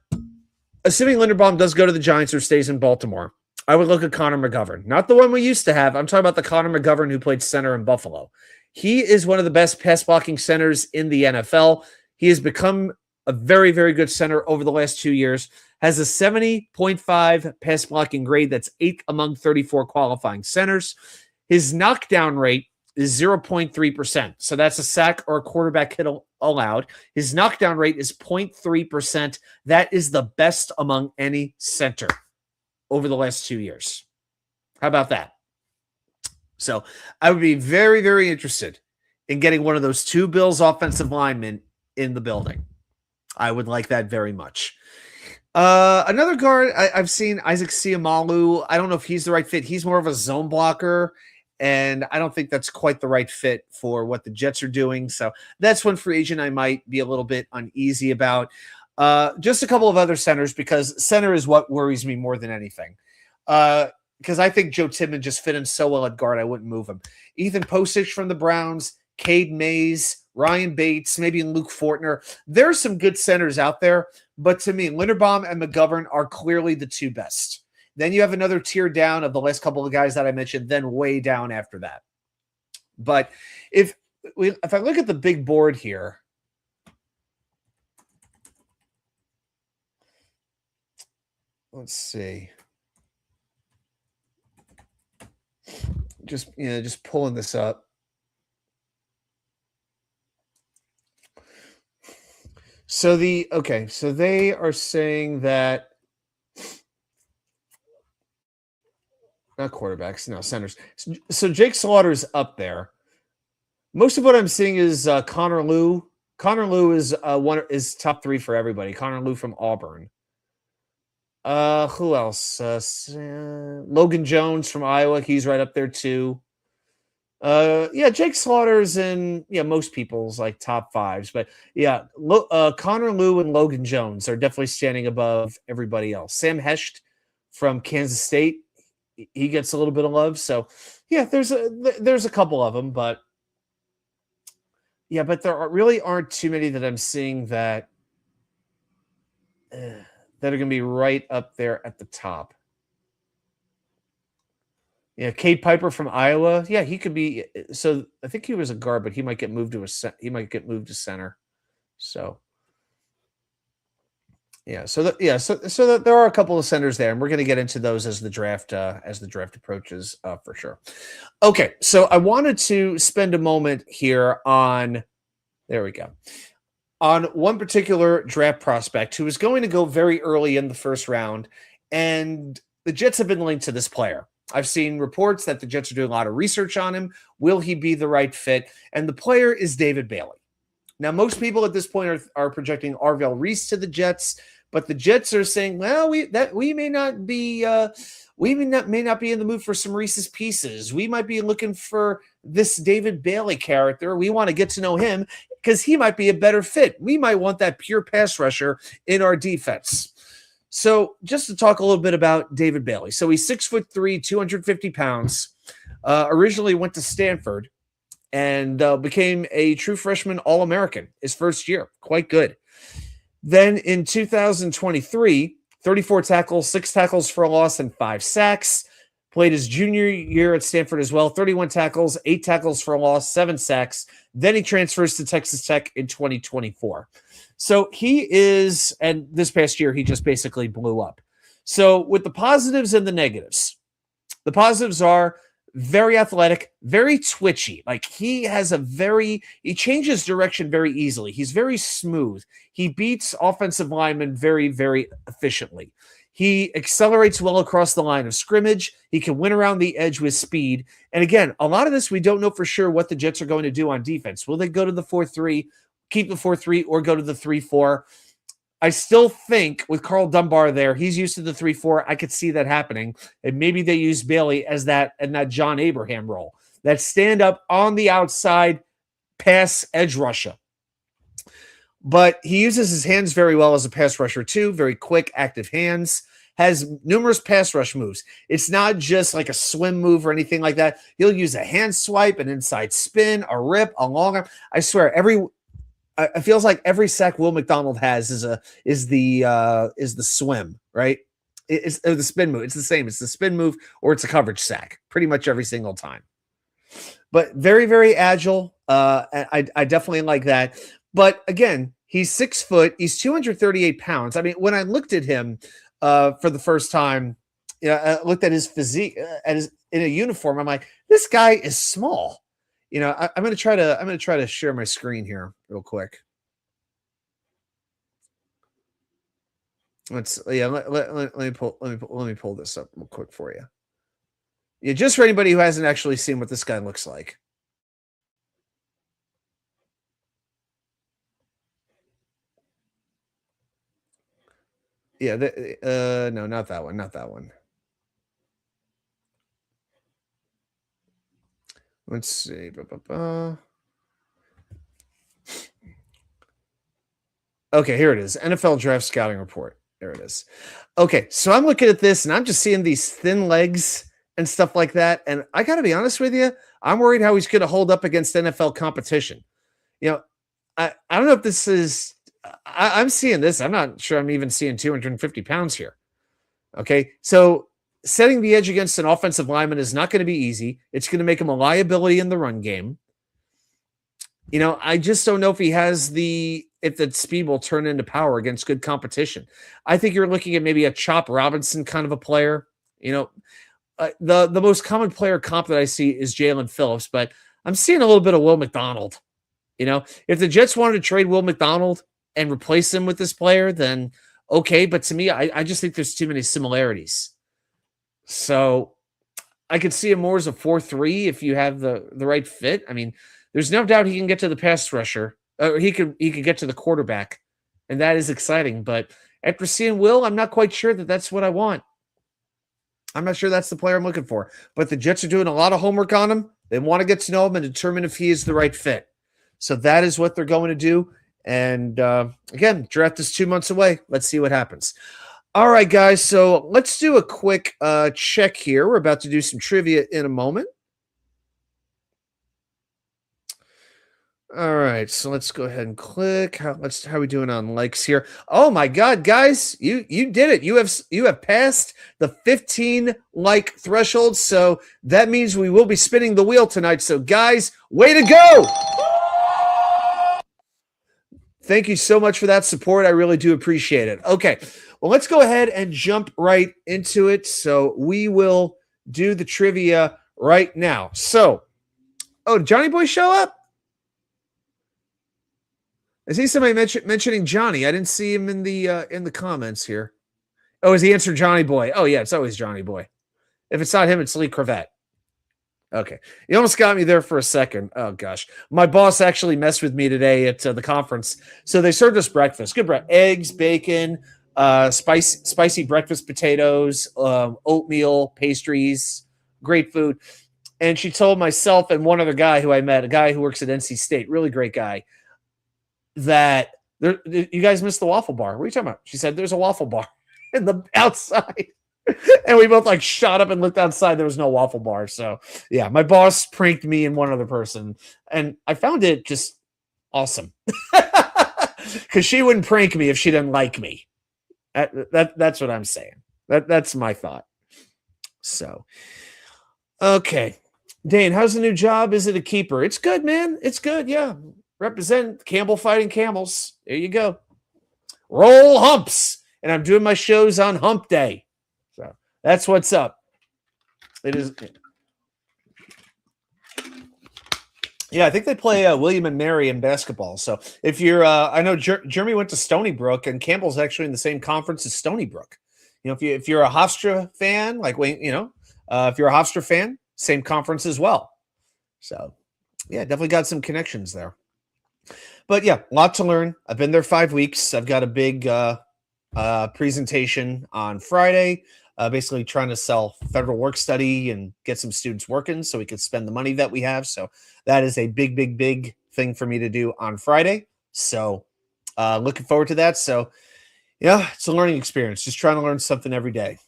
assuming Linderbaum does go to the Giants or stays in Baltimore, I would look at Connor McGovern. Not the one we used to have. I'm talking about the Connor McGovern who played center in Buffalo. He is one of the best pass blocking centers in the NFL. He has become a very, very good center over the last 2 years. Has a 70.5 pass blocking grade. That's 8th among 34 qualifying centers. His knockdown rate is 0.3%. So that's a sack or a quarterback hit allowed. His knockdown rate is 0.3%. That is the best among any center over the last 2 years. How about that? So I would be very, very interested in getting one of those two Bills offensive linemen in the building. I would like that very much. Another guard I've seen, Isaac Seumalo. I don't know if he's the right fit. He's more of a zone blocker, and I don't think that's quite the right fit for what the Jets are doing. So that's one free agent I might be a little bit uneasy about. Just a couple of other centers, because center is what worries me more than anything. Because I think Joe Tippmann just fit in so well at guard, I wouldn't move him. Ethan Posich from the Browns, Cade Mays, Ryan Bates, maybe Luke Fortner. There's some good centers out there, but to me, Linderbaum and McGovern are clearly the two best. Then you have another tier down of the last couple of guys that I mentioned, then way down after that. But if I look at the big board here, let's see. Just pulling this up. So they are saying that not quarterbacks, no centers. So Jake Slaughter's up there. Most of what I'm seeing is Connor Lew. Connor Lew is top 3 for everybody. Connor Lew from Auburn. Who else? Logan Jones from Iowa. He's right up there too. Jake Slaughter's in most people's like top 5s, but Connor Lew and Logan Jones are definitely standing above everybody else. Sam Hesht from Kansas State, he gets a little bit of love. So there's a couple of them, but there really aren't too many that I'm seeing that are going to be right up there at the top. Yeah, Cade Piper from Iowa. Yeah, he could be. So I think he was a guard, but he might get moved to center. So so there are a couple of centers there, and we're going to get into those as the draft approaches for sure. Okay, so I wanted to spend a moment here on one particular draft prospect who is going to go very early in the first round, and the Jets have been linked to this player. I've seen reports that the Jets are doing a lot of research on him. Will he be the right fit? And the player is David Bailey. Now, most people at this point are projecting Arvell Reese to the Jets, but the Jets are saying, well, we may not be in the mood for some Reese's Pieces. We might be looking for this David Bailey character. We want to get to know him because he might be a better fit. We might want that pure pass rusher in our defense. So just to talk a little bit about David Bailey. So he's 6'3", 250 pounds, originally went to Stanford and became a true freshman All-American his first year. Quite good. Then in 2023, 34 tackles, 6 tackles for a loss, and 5 sacks. Played his junior year at Stanford as well. 31 tackles, 8 tackles for a loss, 7 sacks. Then he transfers to Texas Tech in 2024. So he is, and this past year, he just basically blew up. So with the positives and the negatives, the positives are very athletic, very twitchy. Like he changes direction very easily. He's very smooth. He beats offensive linemen very, very efficiently. He accelerates well across the line of scrimmage. He can win around the edge with speed. And again, a lot of this, we don't know for sure what the Jets are going to do on defense. Will they go to the 4-3, keep the 4-3, or go to the 3-4? I still think with Carl Dunbar there, he's used to the 3-4. I could see that happening. And maybe they use Bailey as that John Abraham role. That stand up on the outside pass edge rusher. But he uses his hands very well as a pass rusher too. Very quick, active hands. Has numerous pass rush moves. It's not just like a swim move or anything like that. He'll use a hand swipe, an inside spin, a rip, a long arm. I swear, it feels like every sack Will McDonald has is the swim, right? It's the spin move. It's the same. It's the spin move or it's a coverage sack pretty much every single time. But very, very agile. I definitely like that. But again, he's 6 foot. He's 238 pounds. I mean, when I looked at him for the first time, I looked at his physique in a uniform. I'm like, this guy is small. I'm going to try to share my screen here real quick. Let me pull this up real quick for you. Yeah, just for anybody who hasn't actually seen what this guy looks like. Yeah, no, not that one, not that one. Let's see. Okay, here it is. NFL Draft Scouting Report. There it is. Okay, so I'm looking at this, and I'm just seeing these thin legs and stuff like that. And I got to be honest with you, I'm worried how he's going to hold up against NFL competition. I don't know if this is – I'm seeing this. I'm not sure I'm even seeing 250 pounds here. Okay, so setting the edge against an offensive lineman is not going to be easy. It's going to make him a liability in the run game. I just don't know if he has if that speed will turn into power against good competition. I think you're looking at maybe a Chop Robinson kind of a player. The most common player comp that I see is Jalen Phillips, but I'm seeing a little bit of Will McDonald. If the Jets wanted to trade Will McDonald and replace him with this player, then okay. But to me, I just think there's too many similarities. So I could see him more as a 4-3 if you have the right fit. I mean, there's no doubt he can get to the pass rusher. He could get to the quarterback, and that is exciting. But after seeing Will, I'm not quite sure that that's what I want. I'm not sure that's the player I'm looking for. But the Jets are doing a lot of homework on him. They want to get to know him and determine if he is the right fit. So that is what they're going to do. And again, draft is 2 months away. Let's see what happens. All right, guys. So let's do a quick check here. We're about to do some trivia in a moment. All right, so let's go ahead and click. How are we doing on likes here? Oh my God, guys, you did it. You have passed the 15 like threshold. So that means we will be spinning the wheel tonight. So guys, way to go! Thank you so much for that support. I really do appreciate it. Okay, well, let's go ahead and jump right into it. So we will do the trivia right now. So, did Johnny Boy show up? I see somebody mentioning Johnny. I didn't see him in the comments here. Oh, is the answer Johnny Boy? Oh, yeah, it's always Johnny Boy. If it's not him, it's Lee Cravette. Okay. You almost got me there for a second. Oh, gosh. My boss actually messed with me today at the conference. So they served us breakfast. Good breakfast. Eggs, bacon, spicy breakfast potatoes, oatmeal, pastries, great food. And she told myself and one other guy who I met, a guy who works at NC State, really great guy, that you guys missed the waffle bar. What are you talking about? She said, there's a waffle bar in the outside. And we both shot up and looked outside. There was no waffle bar. So yeah, my boss pranked me and one other person. And I found it just awesome. Because she wouldn't prank me if she didn't like me. That's what I'm saying. That's my thought. So, okay. Dane, how's the new job? Is it a keeper? It's good, man. It's good. Yeah. Represent Campbell Fighting Camels. There you go. Roll humps. And I'm doing my shows on hump day. So that's what's up. It is. Yeah, I think they play William and Mary in basketball. So if you're, I know Jeremy went to Stony Brook, and Campbell's actually in the same conference as Stony Brook. If you're a Hofstra fan, if you're a Hofstra fan, same conference as well. So yeah, definitely got some connections there. But yeah, a lot to learn. I've been there 5 weeks. I've got a big presentation on Friday, basically trying to sell federal work study and get some students working so we can spend the money that we have. So that is a big, big, big thing for me to do on Friday. So looking forward to that. So yeah, it's a learning experience. Just trying to learn something every day.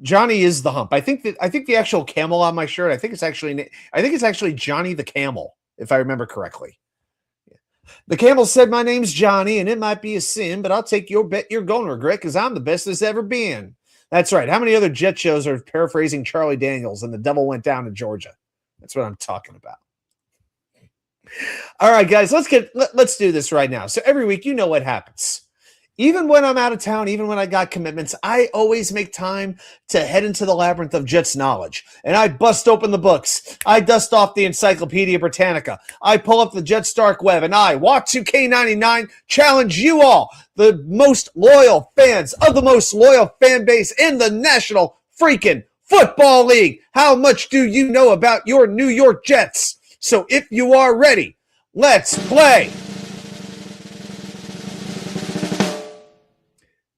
Johnny is the hump. I think the actual camel on my shirt, I think it's actually Johnny the Camel, if I remember correctly. The camel said, my name's Johnny, and it might be a sin, but I'll take your bet you're going to regret because I'm the best there's ever been. That's right. How many other Jet shows are paraphrasing Charlie Daniels and the devil went down to Georgia? That's what I'm talking about. All right, guys, let's do this right now. So every week, you know what happens. Even when I'm out of town, even when I got commitments, I always make time to head into the labyrinth of Jets knowledge. And I bust open the books. I dust off the Encyclopedia Britannica. I pull up the Jets dark web, and I, Wat2K99, challenge you all, the most loyal fans of the most loyal fan base in the National freaking Football League. How much do you know about your New York Jets? So if you are ready, let's play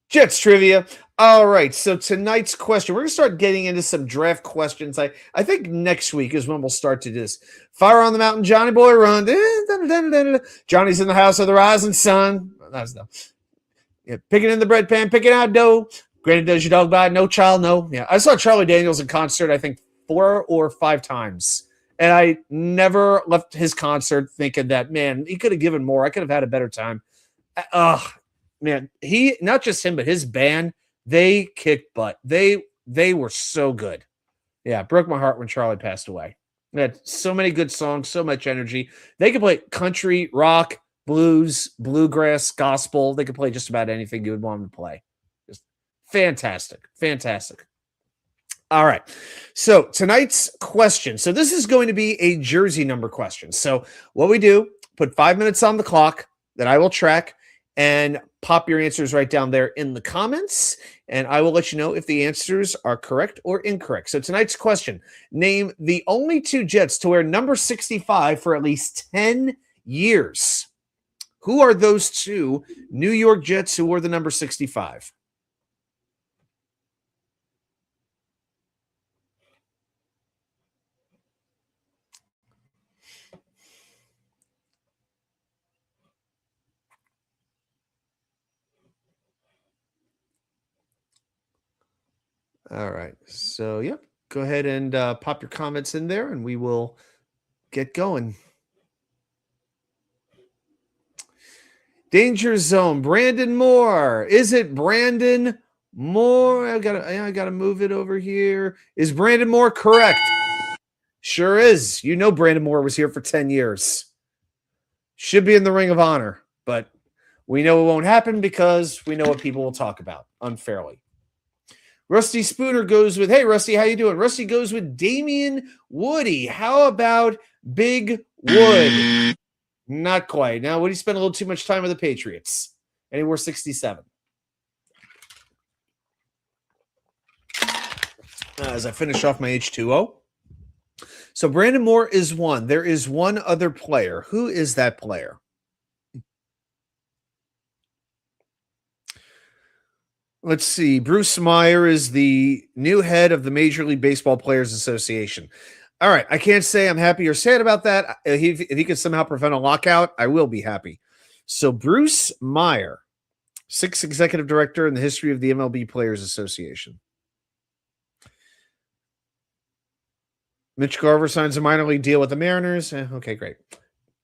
Jets trivia. All right, so tonight's question, we're going to start getting into some draft questions. I think next week is when we'll start to do this. Fire on the mountain, Johnny boy, run. Johnny's in the house of the rising sun. That's no. Yeah, picking in the bread pan, picking out dough. Granny does your dog bite, no child, no. Yeah, I saw Charlie Daniels in concert, I think 4 or 5 times. And I never left his concert thinking that, man, he could have given more. I could have had a better time. Man, he, not just him, but his band, they kicked butt. They They were so good. Yeah, it broke my heart when Charlie passed away. They had so many good songs, so much energy. They could play country, rock, blues, bluegrass, gospel. They could play just about anything you would want them to play. Just fantastic. Fantastic. All right. So tonight's question. So this is going to be a jersey number question. So what we do, put 5 minutes on the clock that I will track and pop your answers right down there in the comments. And I will let you know if the answers are correct or incorrect. So tonight's question, name the only two Jets to wear number 65 for at least 10 years. Who are those two New York Jets who wore the number 65? All right. So, yep. Go ahead and pop your comments in there and we will get going. Danger Zone, Brandon Moore. Is it Brandon Moore? I gotta move it over here. Is Brandon Moore correct? Sure is. You know Brandon Moore was here for 10 years. Should be in the Ring of Honor, but we know it won't happen because we know what people will talk about unfairly. Rusty Spooner goes with, hey, Rusty, how you doing? Rusty goes with Damian Woody. How about Big Wood? Not quite. Now, Woody spent a little too much time with the Patriots, and he wore 67. As I finish off my H2O. So Brandon Moore is one. There is one other player. Who is that player? Let's see. Bruce Meyer is the new head of the Major League Baseball Players Association. All right. I can't say I'm happy or sad about that. If he could somehow prevent a lockout, I will be happy. So Bruce Meyer, sixth executive director in the history of the MLB Players Association. Mitch Garver signs a minor league deal with the Mariners. Okay, great.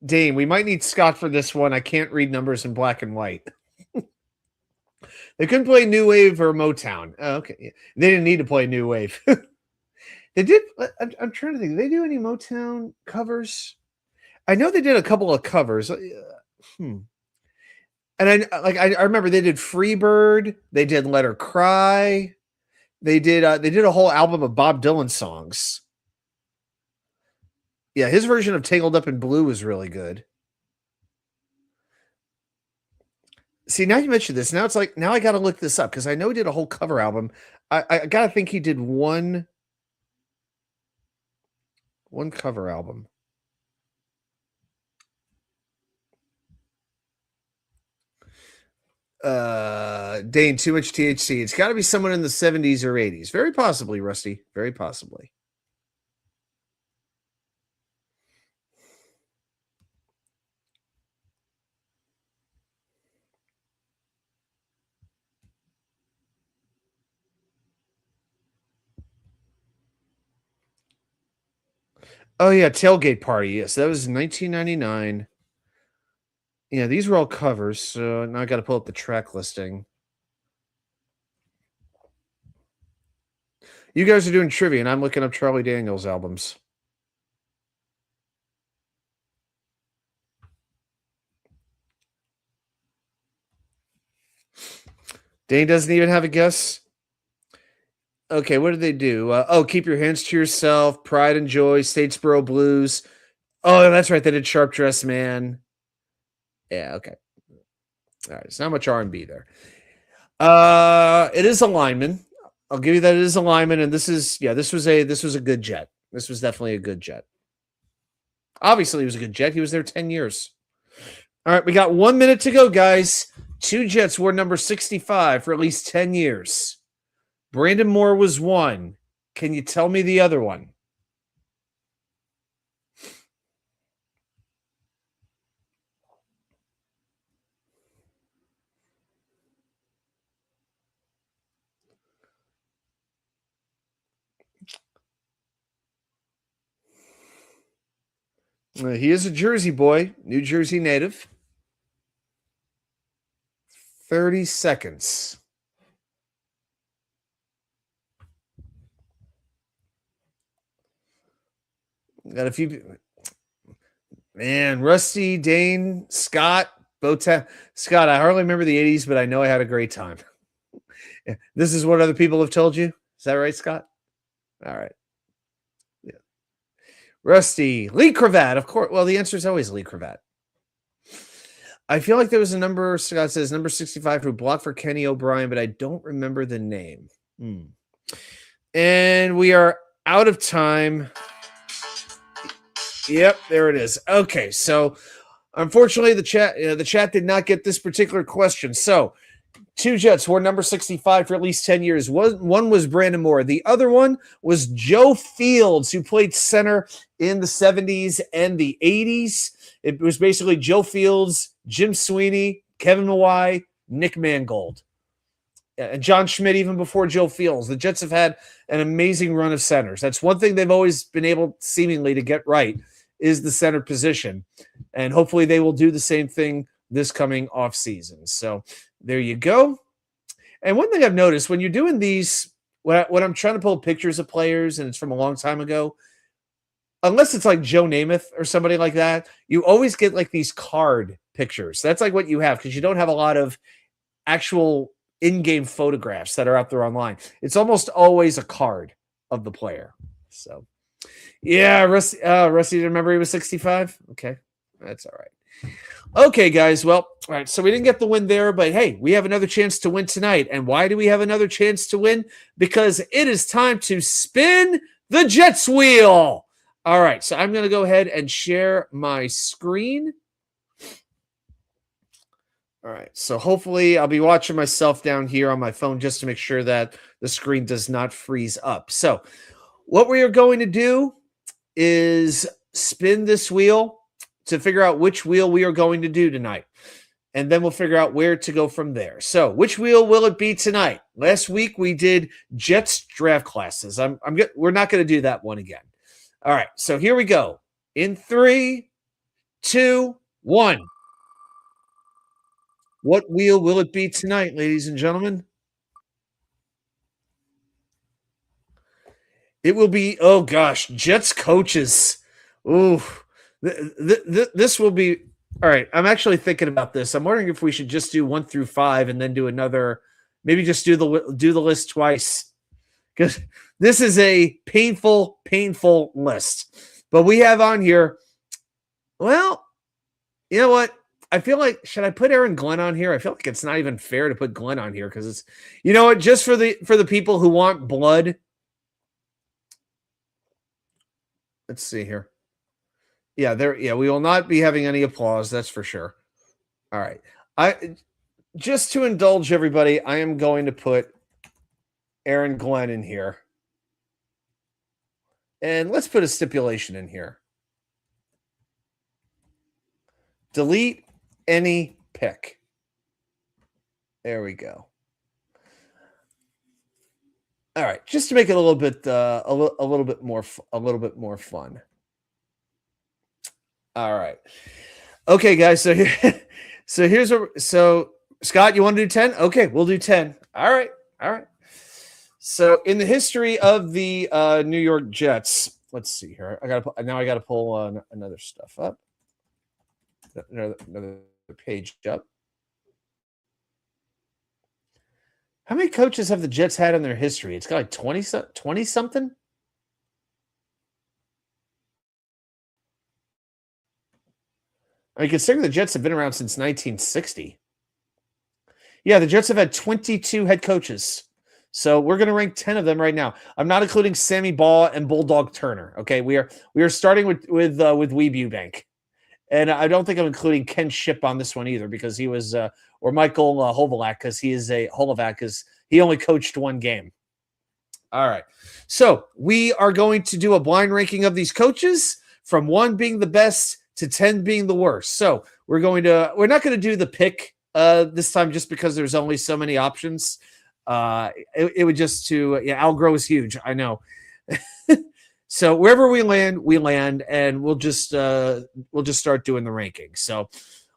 Dane, we might need Scott for this one. I can't read numbers in black and white. They couldn't play New Wave or Motown. Oh, okay. They didn't need to play New Wave. They did. I'm trying to think. Did they do any Motown covers? I know they did a couple of covers. And I remember they did Freebird. They did Let Her Cry. They did a whole album of Bob Dylan songs. Yeah, his version of Tangled Up in Blue was really good. See, now you mentioned this. Now it's like, now I got to look this up because I know he did a whole cover album. I got to think he did one cover album. Dane, too much THC. It's got to be someone in the 70s or 80s. Very possibly, Rusty. Very possibly. Oh, yeah, Tailgate Party. Yes, that was 1999. Yeah, these were all covers, so now I got to pull up the track listing. You guys are doing trivia, and I'm looking up Charlie Daniels albums. Dane doesn't even have a guess. Okay, what did they do? Keep Your Hands to Yourself, Pride and Joy, Statesboro Blues. Oh, that's right. They did Sharp Dressed Man. Yeah, okay. All right, it's not much R&B there. It is a lineman. I'll give you that it is a lineman, and this was a good Jet. This was definitely a good Jet. Obviously, he was a good Jet. He was there 10 years. All right, we got 1 minute to go, guys. Two Jets wore number 65 for at least 10 years. Brandon Moore was one. Can you tell me the other one? He is a Jersey boy, New Jersey native. 30 seconds. Got a few. Man, Rusty, Dane, Scott, Botan. Scott, I hardly remember the 80s, but I know I had a great time. This is what other people have told you. Is that right, Scott? All right. Yeah. Rusty, Lee Cravat, of course. Well, the answer is always Lee Cravat. I feel like there was a number, Scott says, number 65 who blocked for Kenny O'Brien, but I don't remember the name. And we are out of time. Yep, there it is. Okay, so unfortunately, the chat did not get this particular question. So, two Jets wore number 65 for at least 10 years. One was Brandon Moore. The other one was Joe Fields, who played center in the 70s and the 80s. It was basically Joe Fields, Jim Sweeney, Kevin Mawae, Nick Mangold, and John Schmidt even before Joe Fields. The Jets have had an amazing run of centers. That's one thing they've always been able seemingly to get right is the center position. And hopefully they will do the same thing this coming off season. So there you go. And one thing I've noticed when you're doing these, when I'm trying to pull pictures of players and it's from a long time ago, unless it's like Joe Namath or somebody like that, you always get like these card pictures. That's like what you have because you don't have a lot of actual in-game photographs that are out there online. It's almost always a card of the player. So, yeah, Rusty didn't remember he was 65? Okay, that's all right. Okay, guys. Well, all right. So we didn't get the win there, but hey, we have another chance to win tonight. And why do we have another chance to win? Because it is time to spin the Jets wheel. All right. So I'm going to go ahead and share my screen. All right. So hopefully I'll be watching myself down here on my phone just to make sure that the screen does not freeze up. So what we are going to do is spin this wheel to figure out which wheel we are going to do tonight. And then we'll figure out where to go from there. So which wheel will it be tonight? Last week we did Jets draft classes. We're not going to do that one again. All right. So here we go. In 3, 2, 1. What wheel will it be tonight, ladies and gentlemen? It will be, oh gosh, Jets coaches. Ooh. This will be all right. I'm actually thinking about this. I'm wondering if we should just do 1 through 5 and then do another. Maybe just do the list twice because this is a painful list. But we have on here. Well, you know what? I feel like should I put Aaron Glenn on here? I feel like it's not even fair to put Glenn on here because it's you know what? Just for the people who want blood. Let's see here. Yeah, we will not be having any applause, that's for sure. All right. I just to indulge everybody, I am going to put Aaron Glenn in here. And let's put a stipulation in here. Delete any pick. There we go. All right, just to make it a little bit more fun. All right. Okay, guys. So Scott, you want to do 10? Okay, we'll do 10. All right. So in the history of the New York Jets, let's see here. I got to pull another stuff up. Another page up. How many coaches have the Jets had in their history? It's got like 20 something. I mean, considering the Jets have been around since 1960. Yeah, the Jets have had 22 head coaches. So we're going to rank 10 of them right now. I'm not including Sammy Baugh and Bulldog Turner. Okay, we are starting with Weeb Bank, and I don't think I'm including Ken Shipp on this one either because he was or Michael Hovolak because he is a Holovac because he only coached one game. All right, so we are going to do a blind ranking of these coaches from 1 being the best to 10 being the worst. So we're not going to do the pick this time just because there's only so many options. It would just Algro is huge. I know. So wherever we land, and we'll just start doing the ranking. So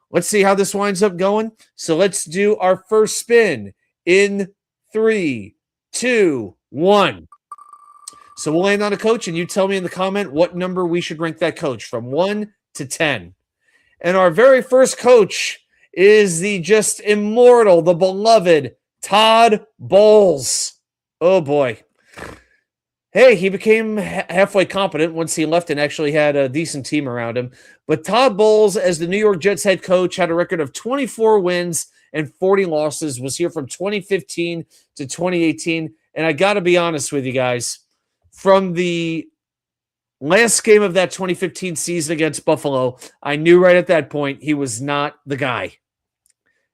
let's see how this winds up going. So let's do our first spin in 3, 2, 1. So we'll land on a coach, and you tell me in the comment what number we should rank that coach from 1 to 10. And our very first coach is the just immortal, the beloved Todd Bowles. Oh, boy. Hey, he became halfway competent once he left and actually had a decent team around him. But Todd Bowles, as the New York Jets head coach, had a record of 24 wins and 40 losses, was here from 2015 to 2018. And I got to be honest with you guys, from the last game of that 2015 season against Buffalo, I knew right at that point he was not the guy.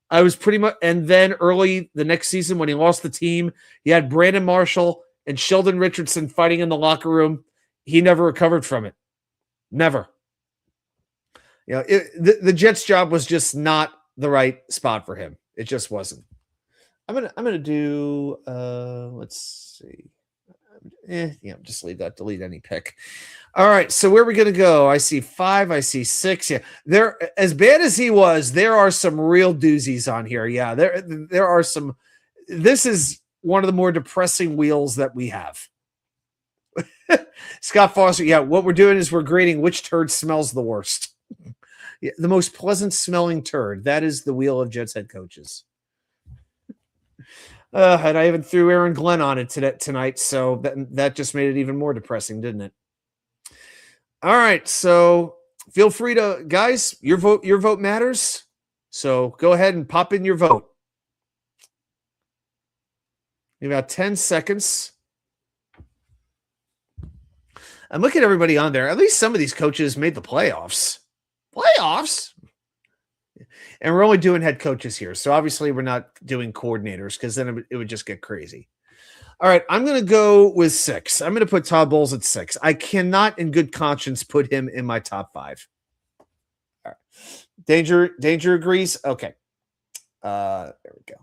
I was pretty much, and then early the next season when he lost the team, he had Brandon Marshall and Sheldon Richardson fighting in the locker room. He never recovered from it. Never. You know, the Jets' job was just not the right spot for him. It just wasn't. I'm gonna do. Let's see. Just leave that. Delete any pick. All right. So where are we gonna go? I see 5. I see 6. Yeah, there. As bad as he was, there are some real doozies on here. Yeah, there are some. This is one of the more depressing wheels that we have. Scott Foster. Yeah, what we're doing is we're grading which turd smells the worst. Yeah, the most pleasant smelling turd. That is the wheel of Jets head coaches. And I even threw Aaron Glenn on it tonight, so that just made it even more depressing, didn't it? All right, so feel free to, guys, your vote matters. So go ahead and pop in your vote. About 10 seconds. I'm looking at everybody on there. At least some of these coaches made the playoffs. Playoffs? And we're only doing head coaches here. So obviously we're not doing coordinators because then it would just get crazy. All right, I'm going to go with 6. I'm going to put Todd Bowles at 6. I cannot in good conscience put him in my top 5. All right. Danger agrees? Okay. There we go.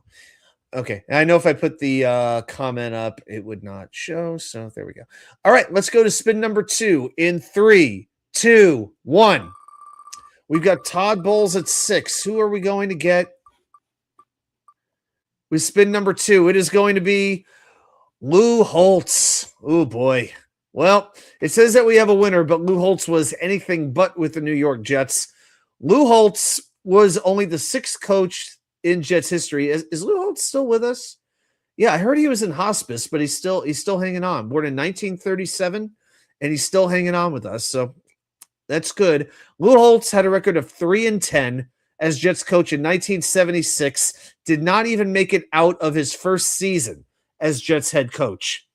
Okay, and I know if I put the comment up, it would not show. So there we go. All right, let's go to spin number 2 in 3, 2, 1. We've got Todd Bowles at 6. Who are we going to get? With spin number 2, it is going to be Lou Holtz. Oh, boy. Well, it says that we have a winner, but Lou Holtz was anything but with the New York Jets. Lou Holtz was only the 6th coach in Jets history. Is Lou Holtz still with us? Yeah, I heard he was in hospice, but he's still hanging on. Born in 1937, and he's still hanging on with us. So that's good. Lou Holtz had a record of 3-10 as Jets coach in 1976. Did not even make it out of his first season as Jets head coach.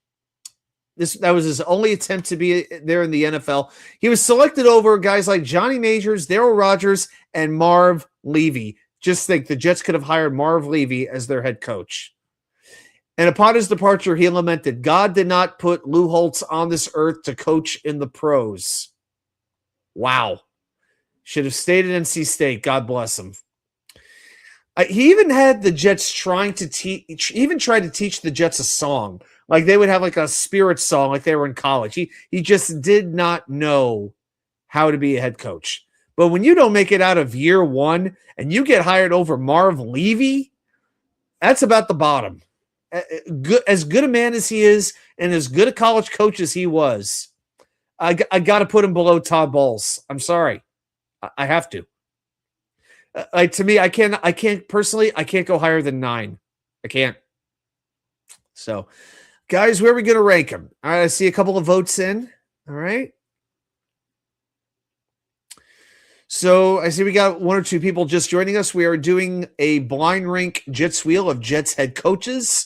That was his only attempt to be there in the NFL. He was selected over guys like Johnny Majors, Darryl Rogers, and Marv Levy. Just think, the Jets could have hired Marv Levy as their head coach. And upon his departure, he lamented, God did not put Lou Holtz on this earth to coach in the pros. Wow. Should have stayed at NC State. God bless him. He even had the Jets tried to teach the Jets a song. Like they would have like a spirit song like they were in college. He just did not know how to be a head coach. But when you don't make it out of year 1 and you get hired over Marv Levy, that's about the bottom. As good a man as he is and as good a college coach as he was, I got to put him below Todd Bowles. I'm sorry. I have to. To me, I can't personally, I can't go higher than 9. I can't. So, guys, where are we going to rank him? All right, I see a couple of votes in. All right. So I see we got 1 or 2 people just joining us. We are doing a blind rank Jets wheel of Jets head coaches.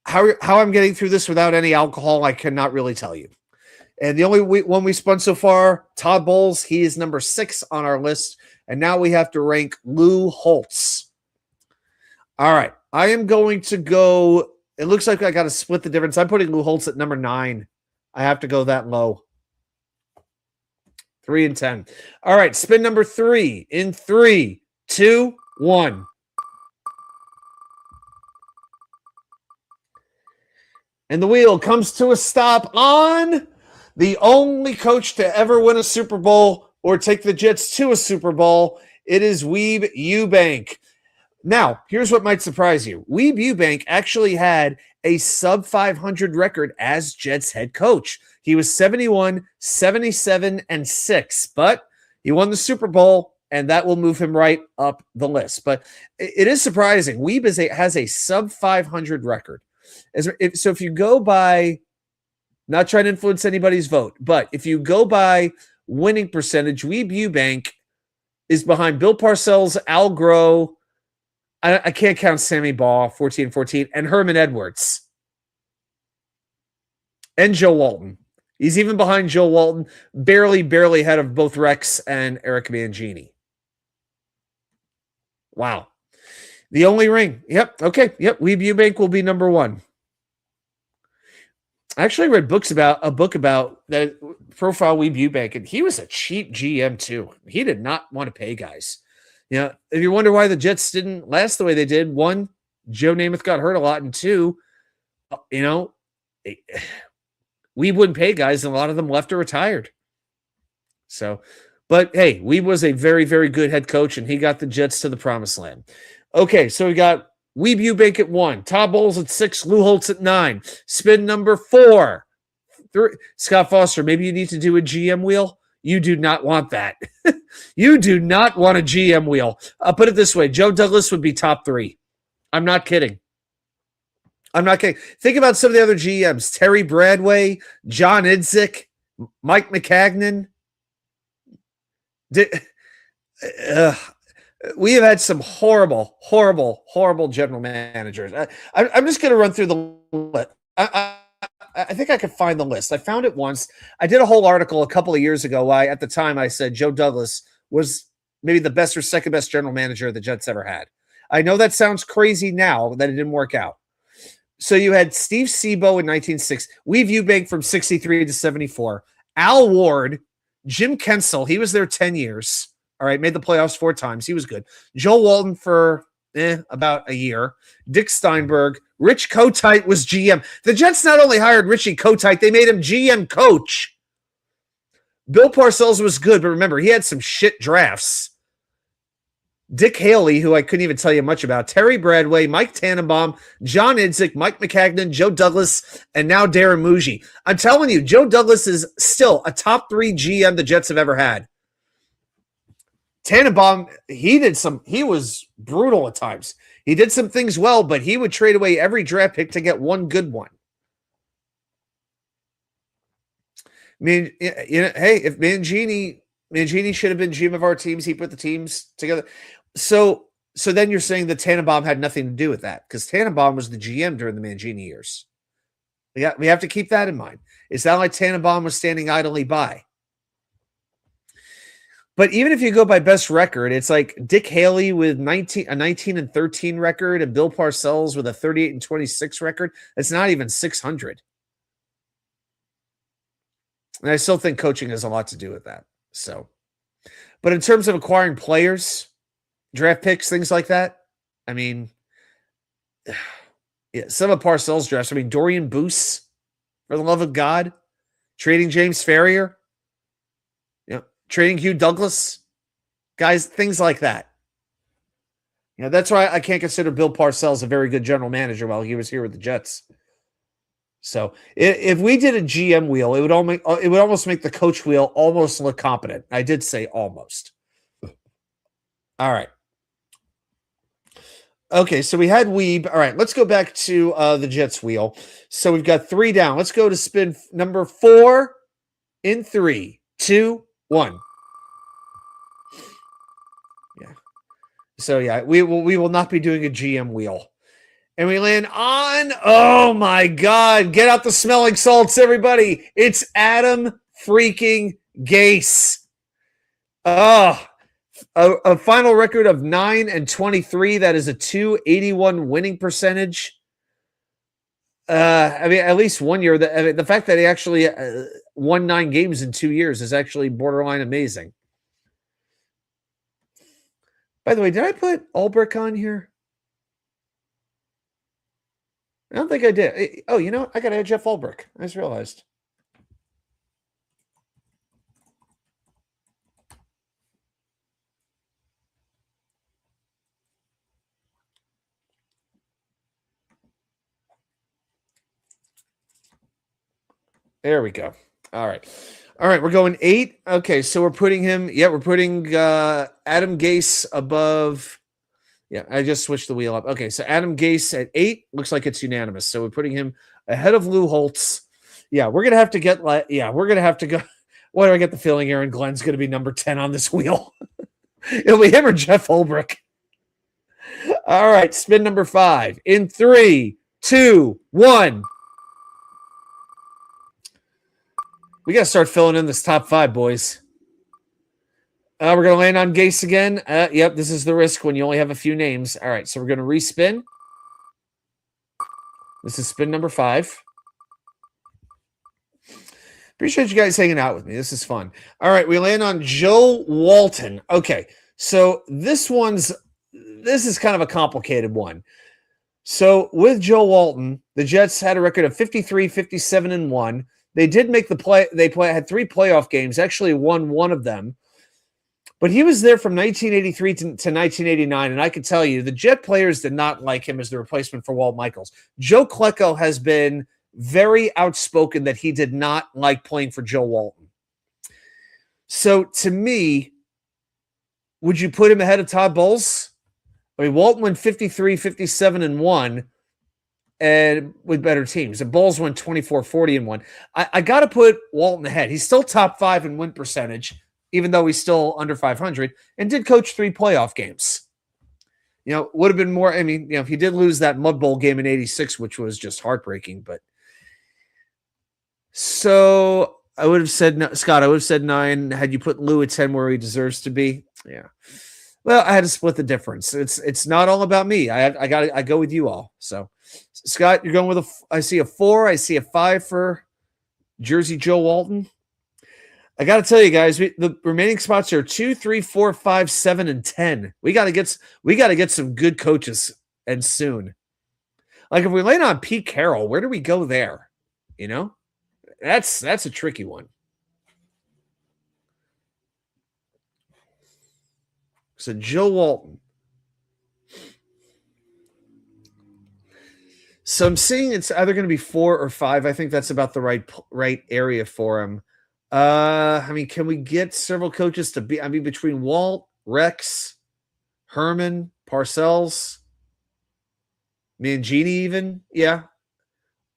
How I'm getting through this without any alcohol, I cannot really tell you. And the only one we spun so far, Todd Bowles, he is number 6 on our list. And now we have to rank Lou Holtz. All right. I am going to go. It looks like I got to split the difference. I'm putting Lou Holtz at number 9. I have to go that low. 3-10. All right. Spin number 3 in 3, 2, 1. And the wheel comes to a stop on the only coach to ever win a Super Bowl or take the Jets to a Super Bowl. It is Weeb Eubank. Now, here's what might surprise you. Weeb Ewbank actually had a sub 500 record as Jets head coach. He was 71, 77, and 6, but he won the Super Bowl, and that will move him right up the list. But it is surprising. Weeb has a sub 500 record. So if you go by, not trying to influence anybody's vote, but if you go by winning percentage, Weeb Ewbank is behind Bill Parcells, Al Groh, I can't count Sammy Baugh, 14-14, and Herman Edwards. And Joe Walton. He's even behind Joe Walton, barely ahead of both Rex and Eric Mangini. Wow. The only ring. Yep. Okay. Yep. Weeb Ewbank will be number one. I actually read a book about that profile Weeb Ewbank, and he was a cheap GM too. He did not want to pay guys. You know, if you wonder why the Jets didn't last the way they did, one, Joe Namath got hurt a lot, and two, you know, we wouldn't pay guys, and a lot of them left or retired. So, but hey, Weeb was a very, very good head coach, and he got the Jets to the promised land. Okay, so we got Weeb Ewbank at 1, Todd Bowles at 6, Lou Holtz at 9. Spin number 4. Scott Foster, maybe you need to do a GM wheel. You do not want that. You do not want a GM wheel. I'll put it this way. Joe Douglas would be top 3. I'm not kidding. Think about some of the other GMs. Terry Bradway, John Idzik, Mike McCagnon. We have had some horrible general managers. I'm just going to run through the list. I think I could find the list. I found it once. I did a whole article a couple of years ago. At the time I said Joe Douglas was maybe the best or second best general manager the Jets ever had. I know that sounds crazy now that it didn't work out. So you had Steve Sebo in 1960. Weeb Ewbank from 63 to 74. Al Ward, Jim Kensel. He was there 10 years. All right, made the playoffs 4 times. He was good. Joe Walton for about a year. Dick Steinberg. Rich Kotite was GM. The Jets not only hired Richie Kotite, they made him GM coach. Bill Parcells was good, but remember, he had some shit drafts. Dick Haley, who I couldn't even tell you much about. Terry Bradway, Mike Tannenbaum, John Idzik, Mike McCagnon, Joe Douglas, and now Darren Muji. I'm telling you, Joe Douglas is still a top 3 GM the Jets have ever had. Tannenbaum, he was brutal at times. He did some things well, but he would trade away every draft pick to get one good one. I mean, hey, if Mangini should have been GM of our teams, he put the teams together. So then you're saying that Tannenbaum had nothing to do with that because Tannenbaum was the GM during the Mangini years. We have to keep that in mind. It's not like Tannenbaum was standing idly by. But even if you go by best record, it's like Dick Haley with a 19-13 record and Bill Parcells with a 38-26 record. It's not even 600. And I still think coaching has a lot to do with that. So, but in terms of acquiring players, draft picks, things like that, I mean, yeah, some of Parcells' drafts. I mean, Dorian Boose, for the love of God, trading James Ferrier. Trading Hugh Douglas, guys, things like that. That's why I can't consider Bill Parcells a very good general manager while he was here with the Jets. So if we did a GM wheel, it would almost make the coach wheel almost look competent. I did say almost. All right. Okay, so we had Weeb. All right, let's go back to the Jets wheel. So we've got 3 down. Let's go to spin number 4 in 3, 2, 1. Yeah. So yeah, we will not be doing a GM wheel. And we land on, oh my God, get out the smelling salts, everybody. It's Adam freaking Gase. Oh, a final record of 9-23. That is a 281 winning percentage. I mean, at least 1 year. The fact that he actually won 9 games in 2 years is actually borderline amazing. By the way, did I put Ulbrich on here? I don't think I did. Oh, you know what? I got to add Jeff Ulbrich. I just realized. There we go. All right. All right, we're going 8. Okay, so we're putting him, we're putting Adam Gase above. Yeah, I just switched the wheel up. Okay, so Adam Gase at 8 looks like it's unanimous. So we're putting him ahead of Lou Holtz. Yeah, we're going to have to get, we're going to have to go. Why do I get the feeling Aaron Glenn's going to be number 10 on this wheel? It'll be him or Jeff Holbrook. All right, spin number 5 in 3, 2, 1. We got to start filling in this top 5, boys. We're going to land on Gase again. Yep, this is the risk when you only have a few names. All right, so we're going to respin. This is spin number 5. Appreciate you guys hanging out with me. This is fun. All right, we land on Joe Walton. Okay, so this is kind of a complicated one. So with Joe Walton, the Jets had a record of 53, 57, and 1. They did make the play. They had 3 playoff games, actually won one of them. But he was there from 1983 to 1989, and I can tell you, the Jet players did not like him as the replacement for Walt Michaels. Joe Klecko has been very outspoken that he did not like playing for Joe Walton. So to me, would you put him ahead of Todd Bowles? I mean, Walton went 53, 57, and 1, and with better teams. And Bowles went 24, 40, and 1. I got to put Walton ahead. He's still top 5 in win percentage, even though he's still under 500, and did coach 3 playoff games. You know, would have been more. I mean, if he did lose that Mud Bowl game in '86, which was just heartbreaking, but so I would have said, Scott, I would have said 9. Had you put Lou at 10 where he deserves to be? Yeah. Well, I had to split the difference. It's not all about me. I go with you all. So, Scott, you're going with I see a 4. I see a 5 for Jersey Joe Walton. I got to tell you guys, the remaining spots are 2, 3, 4, 5, 7, and 10. We got to get some good coaches, and soon. Like if we land on Pete Carroll, where do we go there? You know, that's a tricky one. So Joe Walton. So I'm seeing it's either going to be 4 or 5. I think that's about the right area for him. I mean, can we get several coaches to be? I mean, between Walt, Rex, Herman, Parcells, Mangini, even, yeah,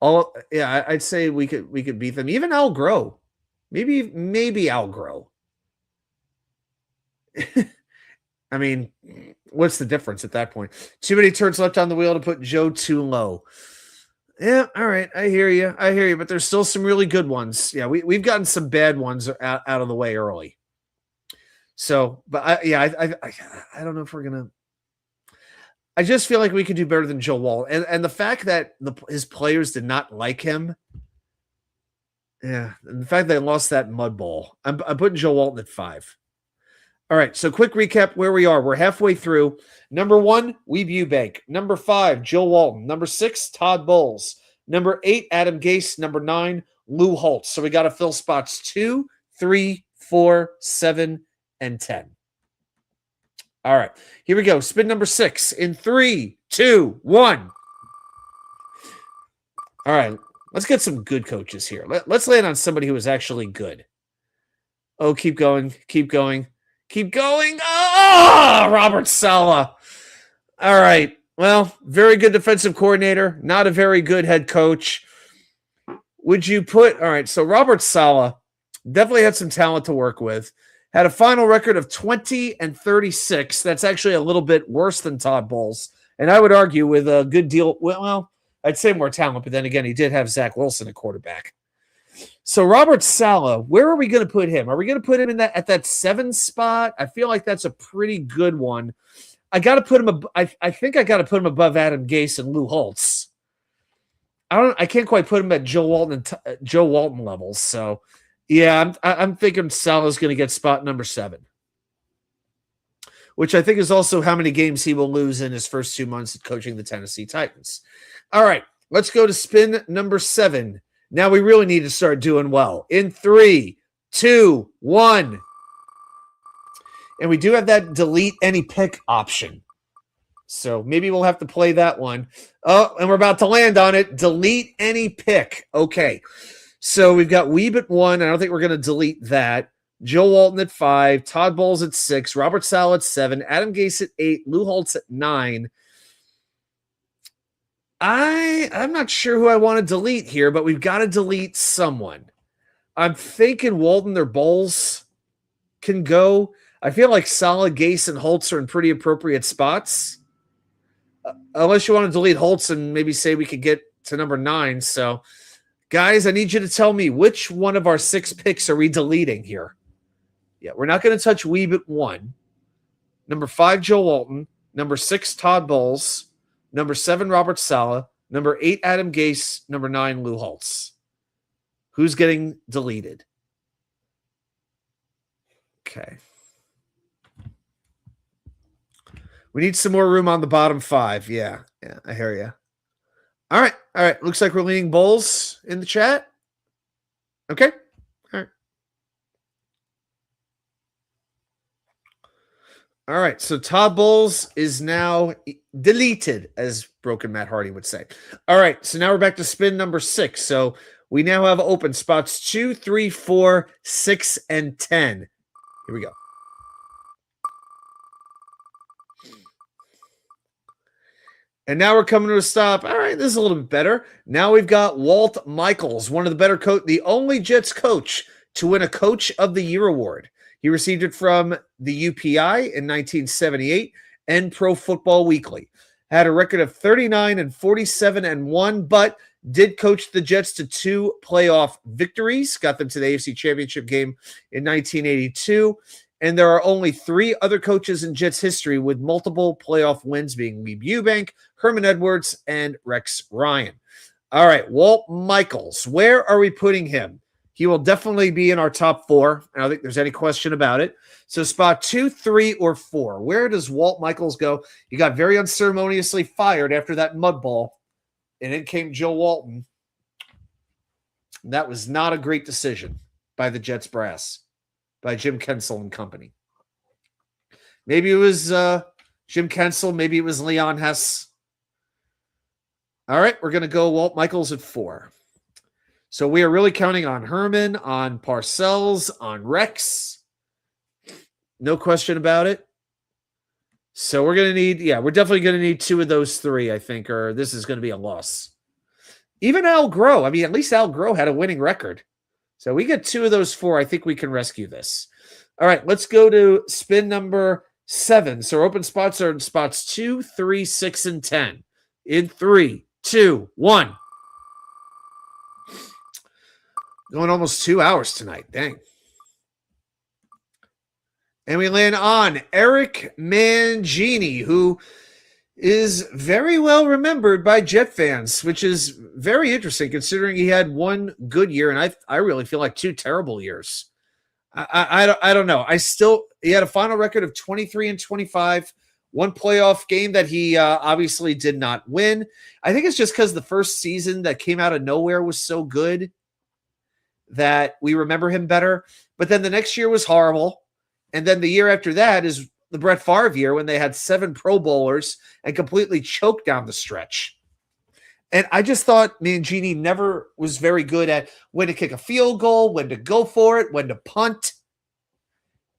I'd say we could beat them. Even Al Groh, maybe Al Groh. I mean, what's the difference at that point? Too many turns left on the wheel to put Joe too low. Yeah, all right. I hear you. But there's still some really good ones. Yeah, we've gotten some bad ones out of the way early. So, but I don't know if we're gonna. I just feel like we could do better than Joe Wall, and the fact that his players did not like him. Yeah, and the fact they lost that Mud Bowl. I'm putting Joe Walton at 5. All right, so quick recap where we are. We're halfway through. Number 1, Weeb Eubank. Number 5, Joe Walton. Number 6, Todd Bowles. Number 8, Adam Gase. Number 9, Lou Holtz. So we got to fill spots 2, 3, 4, 7, and 10. All right, here we go. Spin number 6 in 3, 2, 1. All right, let's get some good coaches here. Let's land on somebody who is actually good. Oh, keep going. Keep going. Oh, Robert Saleh. All right. Well, very good defensive coordinator, not a very good head coach. Would you put, all right, so Robert Saleh definitely had some talent to work with. Had a final record of 20-36. That's actually a little bit worse than Todd Bowles. And I would argue with a good deal. Well, I'd say more talent, but then again, he did have Zach Wilson at quarterback. So Robert Saleh, where are we going to put him? Are we going to put him in at that 7 spot? I feel like that's a pretty good one. I got to put him. I think I got to put him above Adam Gase and Lou Holtz. I can't quite put him at Joe Walton levels. So yeah, I'm thinking Saleh's going to get spot number 7, which I think is also how many games he will lose in his first 2 months of coaching the Tennessee Titans. All right, let's go to spin number 7. Now we really need to start doing well. In 3, 2, 1. And we do have that delete any pick option. So maybe we'll have to play that one. Oh, and we're about to land on it. Delete any pick. Okay. So we've got Weeb at 1. I don't think we're going to delete that. Joe Walton at 5. Todd Bowles at 6. Robert Saleh at 7. Adam Gase at 8. Lou Holtz at 9. I'm not sure who I want to delete here, but we've got to delete someone. I'm thinking Walton or Bowles can go. I feel like Saleh, Gase, and Holtz are in pretty appropriate spots. Unless you want to delete Holtz and maybe say we could get to number 9. So, guys, I need you to tell me which one of our 6 picks are we deleting here? Yeah, we're not going to touch Weeb at 1. Number 5, Joe Walton. Number 6, Todd Bowles. Number 7, Robert Saleh. Number 8, Adam Gase. Number 9, Lou Holtz. Who's getting deleted? Okay. We need some more room on the bottom 5. Yeah, I hear you. All right. Looks like we're leaning Bowles in the chat. Okay. All right, so Todd Bowles is now deleted, as Broken Matt Hardy would say. All right, so now we're back to spin number 6. So we now have open spots 2, 3, 4, 6, and 10. Here we go. And now we're coming to a stop. All right, this is a little bit better. Now we've got Walt Michaels, one of the better the only Jets coach to win a Coach of the Year award. He received it from the UPI in 1978 and Pro Football Weekly. Had a record of 39-47-1, but did coach the Jets to 2 playoff victories. Got them to the AFC Championship game in 1982. And there are only 3 other coaches in Jets history with multiple playoff wins, being Weeb Ewbank, Herman Edwards, and Rex Ryan. All right, Walt Michaels. Where are we putting him? He will definitely be in our top 4. I don't think there's any question about it. So spot 2, 3, or 4. Where does Walt Michaels go? He got very unceremoniously fired after that mud ball. And in came Joe Walton. That was not a great decision by the Jets brass, by Jim Kensel and company. Maybe it was Jim Kensel. Maybe it was Leon Hess. All right, we're going to go Walt Michaels at 4. So we are really counting on Herman, on Parcells, on Rex. No question about it. So we're going to need, we're definitely going to need 2 of those 3, I think, or this is going to be a loss. Even Al Groh. I mean, at least Al Groh had a winning record. So we get 2 of those 4. I think we can rescue this. All right, let's go to spin number 7. So our open spots are in spots 2, 3, 6, and 10. In 3, 2, 1. Going almost 2 hours tonight. Dang. And we land on Eric Mangini, who is very well remembered by Jet fans, which is very interesting considering he had 1 good year, and I really feel like 2 terrible years. I don't know. He had a final record of 23-25, 1 playoff game that he obviously did not win. I think it's just because the first season that came out of nowhere was so good that we remember him better. But then the next year was horrible. And then the year after that is the Brett Favre year when they had 7 Pro Bowlers and completely choked down the stretch. And I just thought Mangini never was very good at when to kick a field goal, when to go for it, when to punt,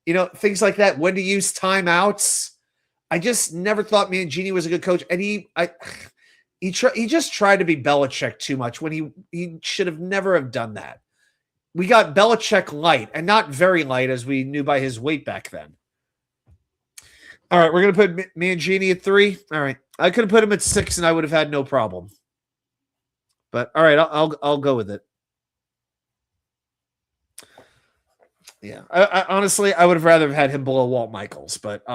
things like that, when to use timeouts. I just never thought Mangini was a good coach. And he just tried to be Belichick too much when he should have never have done that. We got Belichick light, and not very light as we knew by his weight back then. All right, we're going to put Mangini at 3. All right. I could have put him at 6, and I would have had no problem. But, all right, I'll go with it. Yeah, I honestly, I would have rather have had him below Walt Michaels, but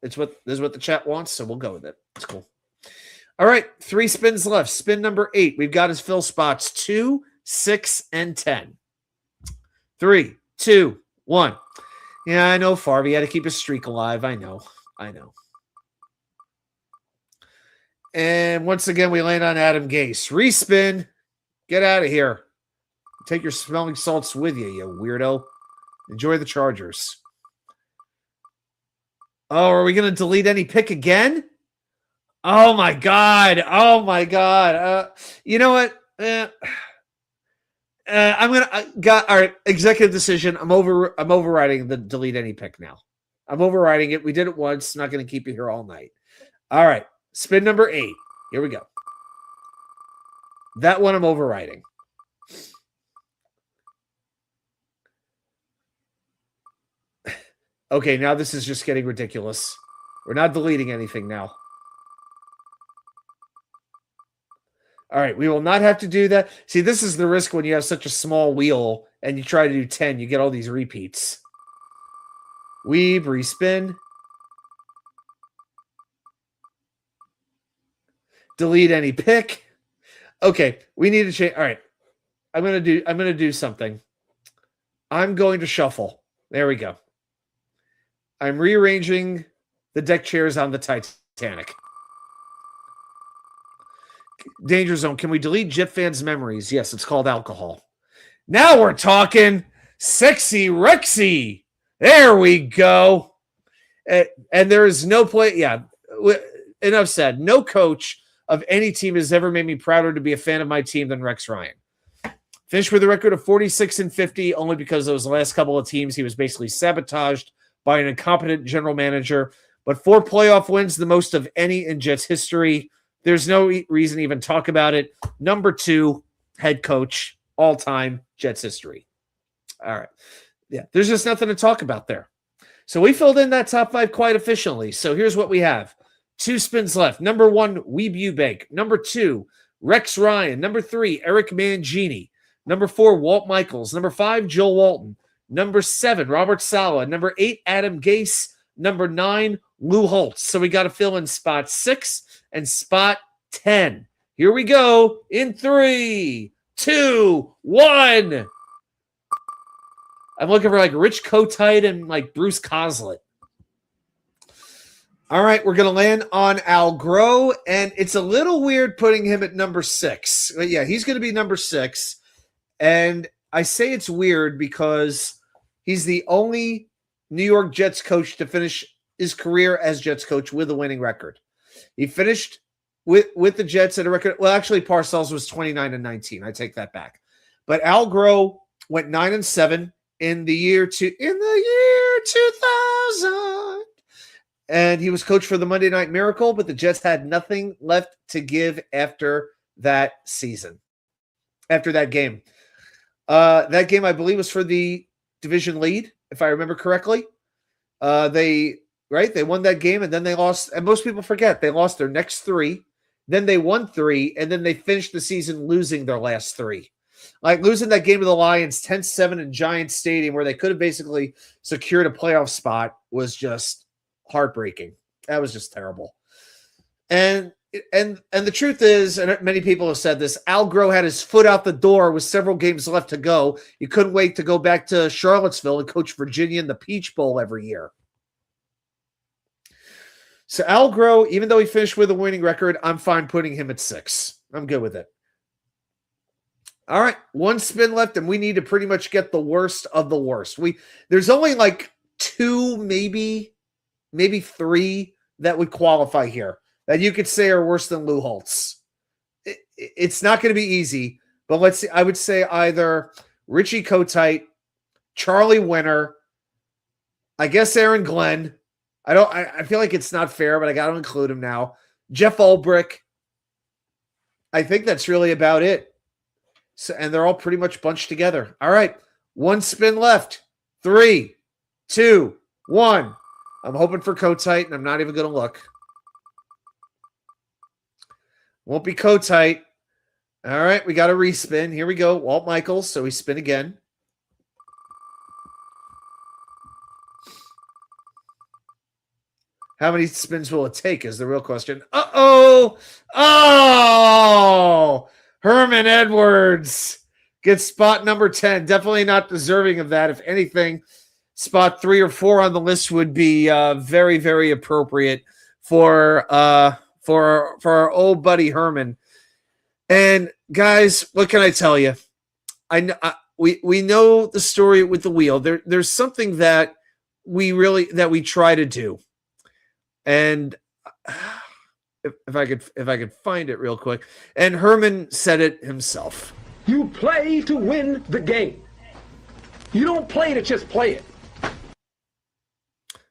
this is what the chat wants, so we'll go with it. It's cool. All right, 3 spins left. Spin number 8. We've got his fill spots 2, 6, and 10. 3, 2, 1. Yeah, I know Favre had to keep his streak alive. I know. And once again, we land on Adam Gase. Respin. Get out of here. Take your smelling salts with you, you weirdo. Enjoy the Chargers. Oh, are we going to delete any pick again? Oh, my God. You know what? I'm gonna got all right. Executive decision. I'm overriding the delete any pick now. I'm overriding it. We did it once. I'm not gonna keep you here all night. All right. Spin number 8. Here we go. That one I'm overriding. Okay, now this is just getting ridiculous. We're not deleting anything now. All right, we will not have to do that. See, this is the risk when you have such a small wheel and you try to do 10, you get all these repeats. Weeb, respin. Delete any pick. Okay, we need to change. All right. I'm gonna do something. I'm going to shuffle. There we go. I'm rearranging the deck chairs on the Titanic. Danger Zone. Can we delete Jet fans' memories? Yes, it's called alcohol. Now we're talking sexy Rexy. There we go. And there is no play. Yeah, enough said. No coach of any team has ever made me prouder to be a fan of my team than Rex Ryan. Finished with a record of 46-50, only because those last couple of teams he was basically sabotaged by an incompetent general manager. But 4 playoff wins, the most of any in Jets history. There's no reason to even talk about it. Number 2 head coach, all-time Jets history. All right. Yeah, there's just nothing to talk about there. So we filled in that top 5 quite efficiently. So here's what we have. 2 spins left. Number 1, Weeb Eubank. Number 2, Rex Ryan. Number 3, Eric Mangini. Number 4, Walt Michaels. Number 5, Joel Walton. Number 7, Robert Saleh. Number 8, Adam Gase. Number 9, Lou Holtz. So we got to fill in spot 6 and spot 10. Here we go in 3, 2, 1. I'm looking for like Rich Kotite and like Bruce Coslett. All right, we're going to land on Al Groh, and it's a little weird putting him at number 6. But yeah, he's going to be number 6. And I say it's weird because he's the only New York Jets coach to finish his career as Jets coach with a winning record. He finished with the Jets at a record. Well, actually, Parcells was 29-19. I take that back. But Al Groh went 9-7 in the year 2000. And he was coach for the Monday Night Miracle, but the Jets had nothing left to give after that season, after that game. That game, I believe, was for the division lead, if I remember correctly. They won that game, and then they lost. And most people forget they lost their next 3. Then they won 3, and then they finished the season losing their last 3. Like losing that game to the Lions 10-7 in Giants Stadium, where they could have basically secured a playoff spot, was just heartbreaking. That was just terrible. And the truth is, and many people have said this, Al Groh had his foot out the door with several games left to go. He couldn't wait to go back to Charlottesville and coach Virginia in the Peach Bowl every year. So Al Groh, even though he finished with a winning record, I'm fine putting him at 6. I'm good with it. All right, 1 spin left, and we need to pretty much get the worst of the worst. There's only like 2, maybe 3 that would qualify here that you could say are worse than Lou Holtz. It's not going to be easy, but let's see. I would say either Richie Kotite, Charlie Winter, I guess Aaron Glenn. I feel like it's not fair, but I got to include him now. Jeff Ulbrich. I think that's really about it. So, and they're all pretty much bunched together. All right, 1 spin left. 3, 2, 1. I'm hoping for Kotite, and I'm not even going to look. Won't be Kotite. All right, we got a respin. Here we go. Walt Michaels, so we spin again. How many spins will it take is the real question. Uh-oh! Oh! Herman Edwards gets spot number 10. Definitely not deserving of that. If anything, spot 3 or 4 on the list would be very, very appropriate for our old buddy Herman. And guys, what can I tell you? We know the story with the wheel. There's something that we try to do, and if I could find it real quick. And Herman said it himself. You play to win the game. You don't play to just play it.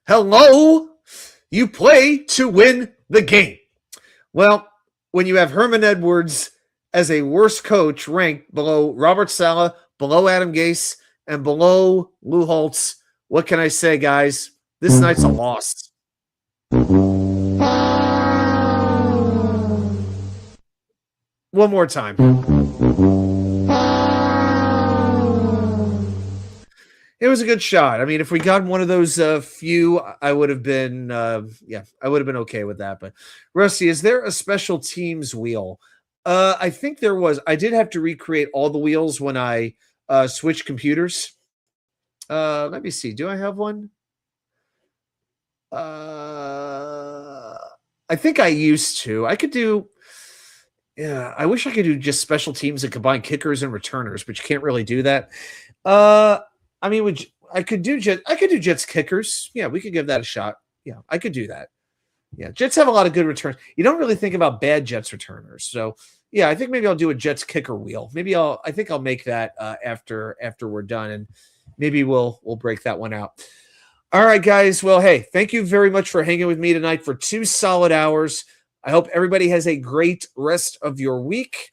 Hello? You play to win the game. Well, when you have Herman Edwards as a worst coach ranked below Robert Saleh, below Adam Gase, and below Lou Holtz, what can I say, guys? This night's a loss. One more time. It was a good shot. I mean, if we got one of those few, I would have been, I would have been okay with that. But Rusty, is there a special teams wheel? I think there was. I did have to recreate all the wheels when I switched computers. Let me see. Do I have one? I think I used to. I could do. Yeah, I wish I could do just special teams that combine kickers and returners, but you can't really do that. I mean, I could do Jets kickers. Yeah, we could give that a shot. Yeah, I could do that. Yeah, Jets have a lot of good returns. You don't really think about bad Jets returners. So yeah, I think maybe I'll do a Jets kicker wheel. I think I'll make that after we're done, and maybe we'll break that one out. All right, guys. Well, hey, thank you very much for hanging with me tonight for 2 solid hours. I hope everybody has a great rest of your week.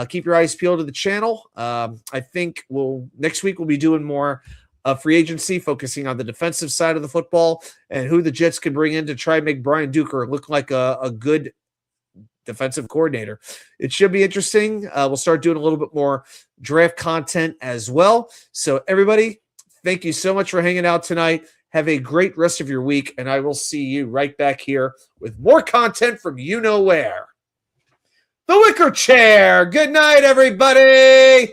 Keep your eyes peeled to the channel. I think next week we'll be doing more free agency, focusing on the defensive side of the football and who the Jets can bring in to try and make Brian Duker look like a good defensive coordinator. It should be interesting. We'll start doing a little bit more draft content as well. So everybody, thank you so much for hanging out tonight. Have a great rest of your week, and I will see you right back here with more content from you know where. The Wicker Chair. Good night, everybody.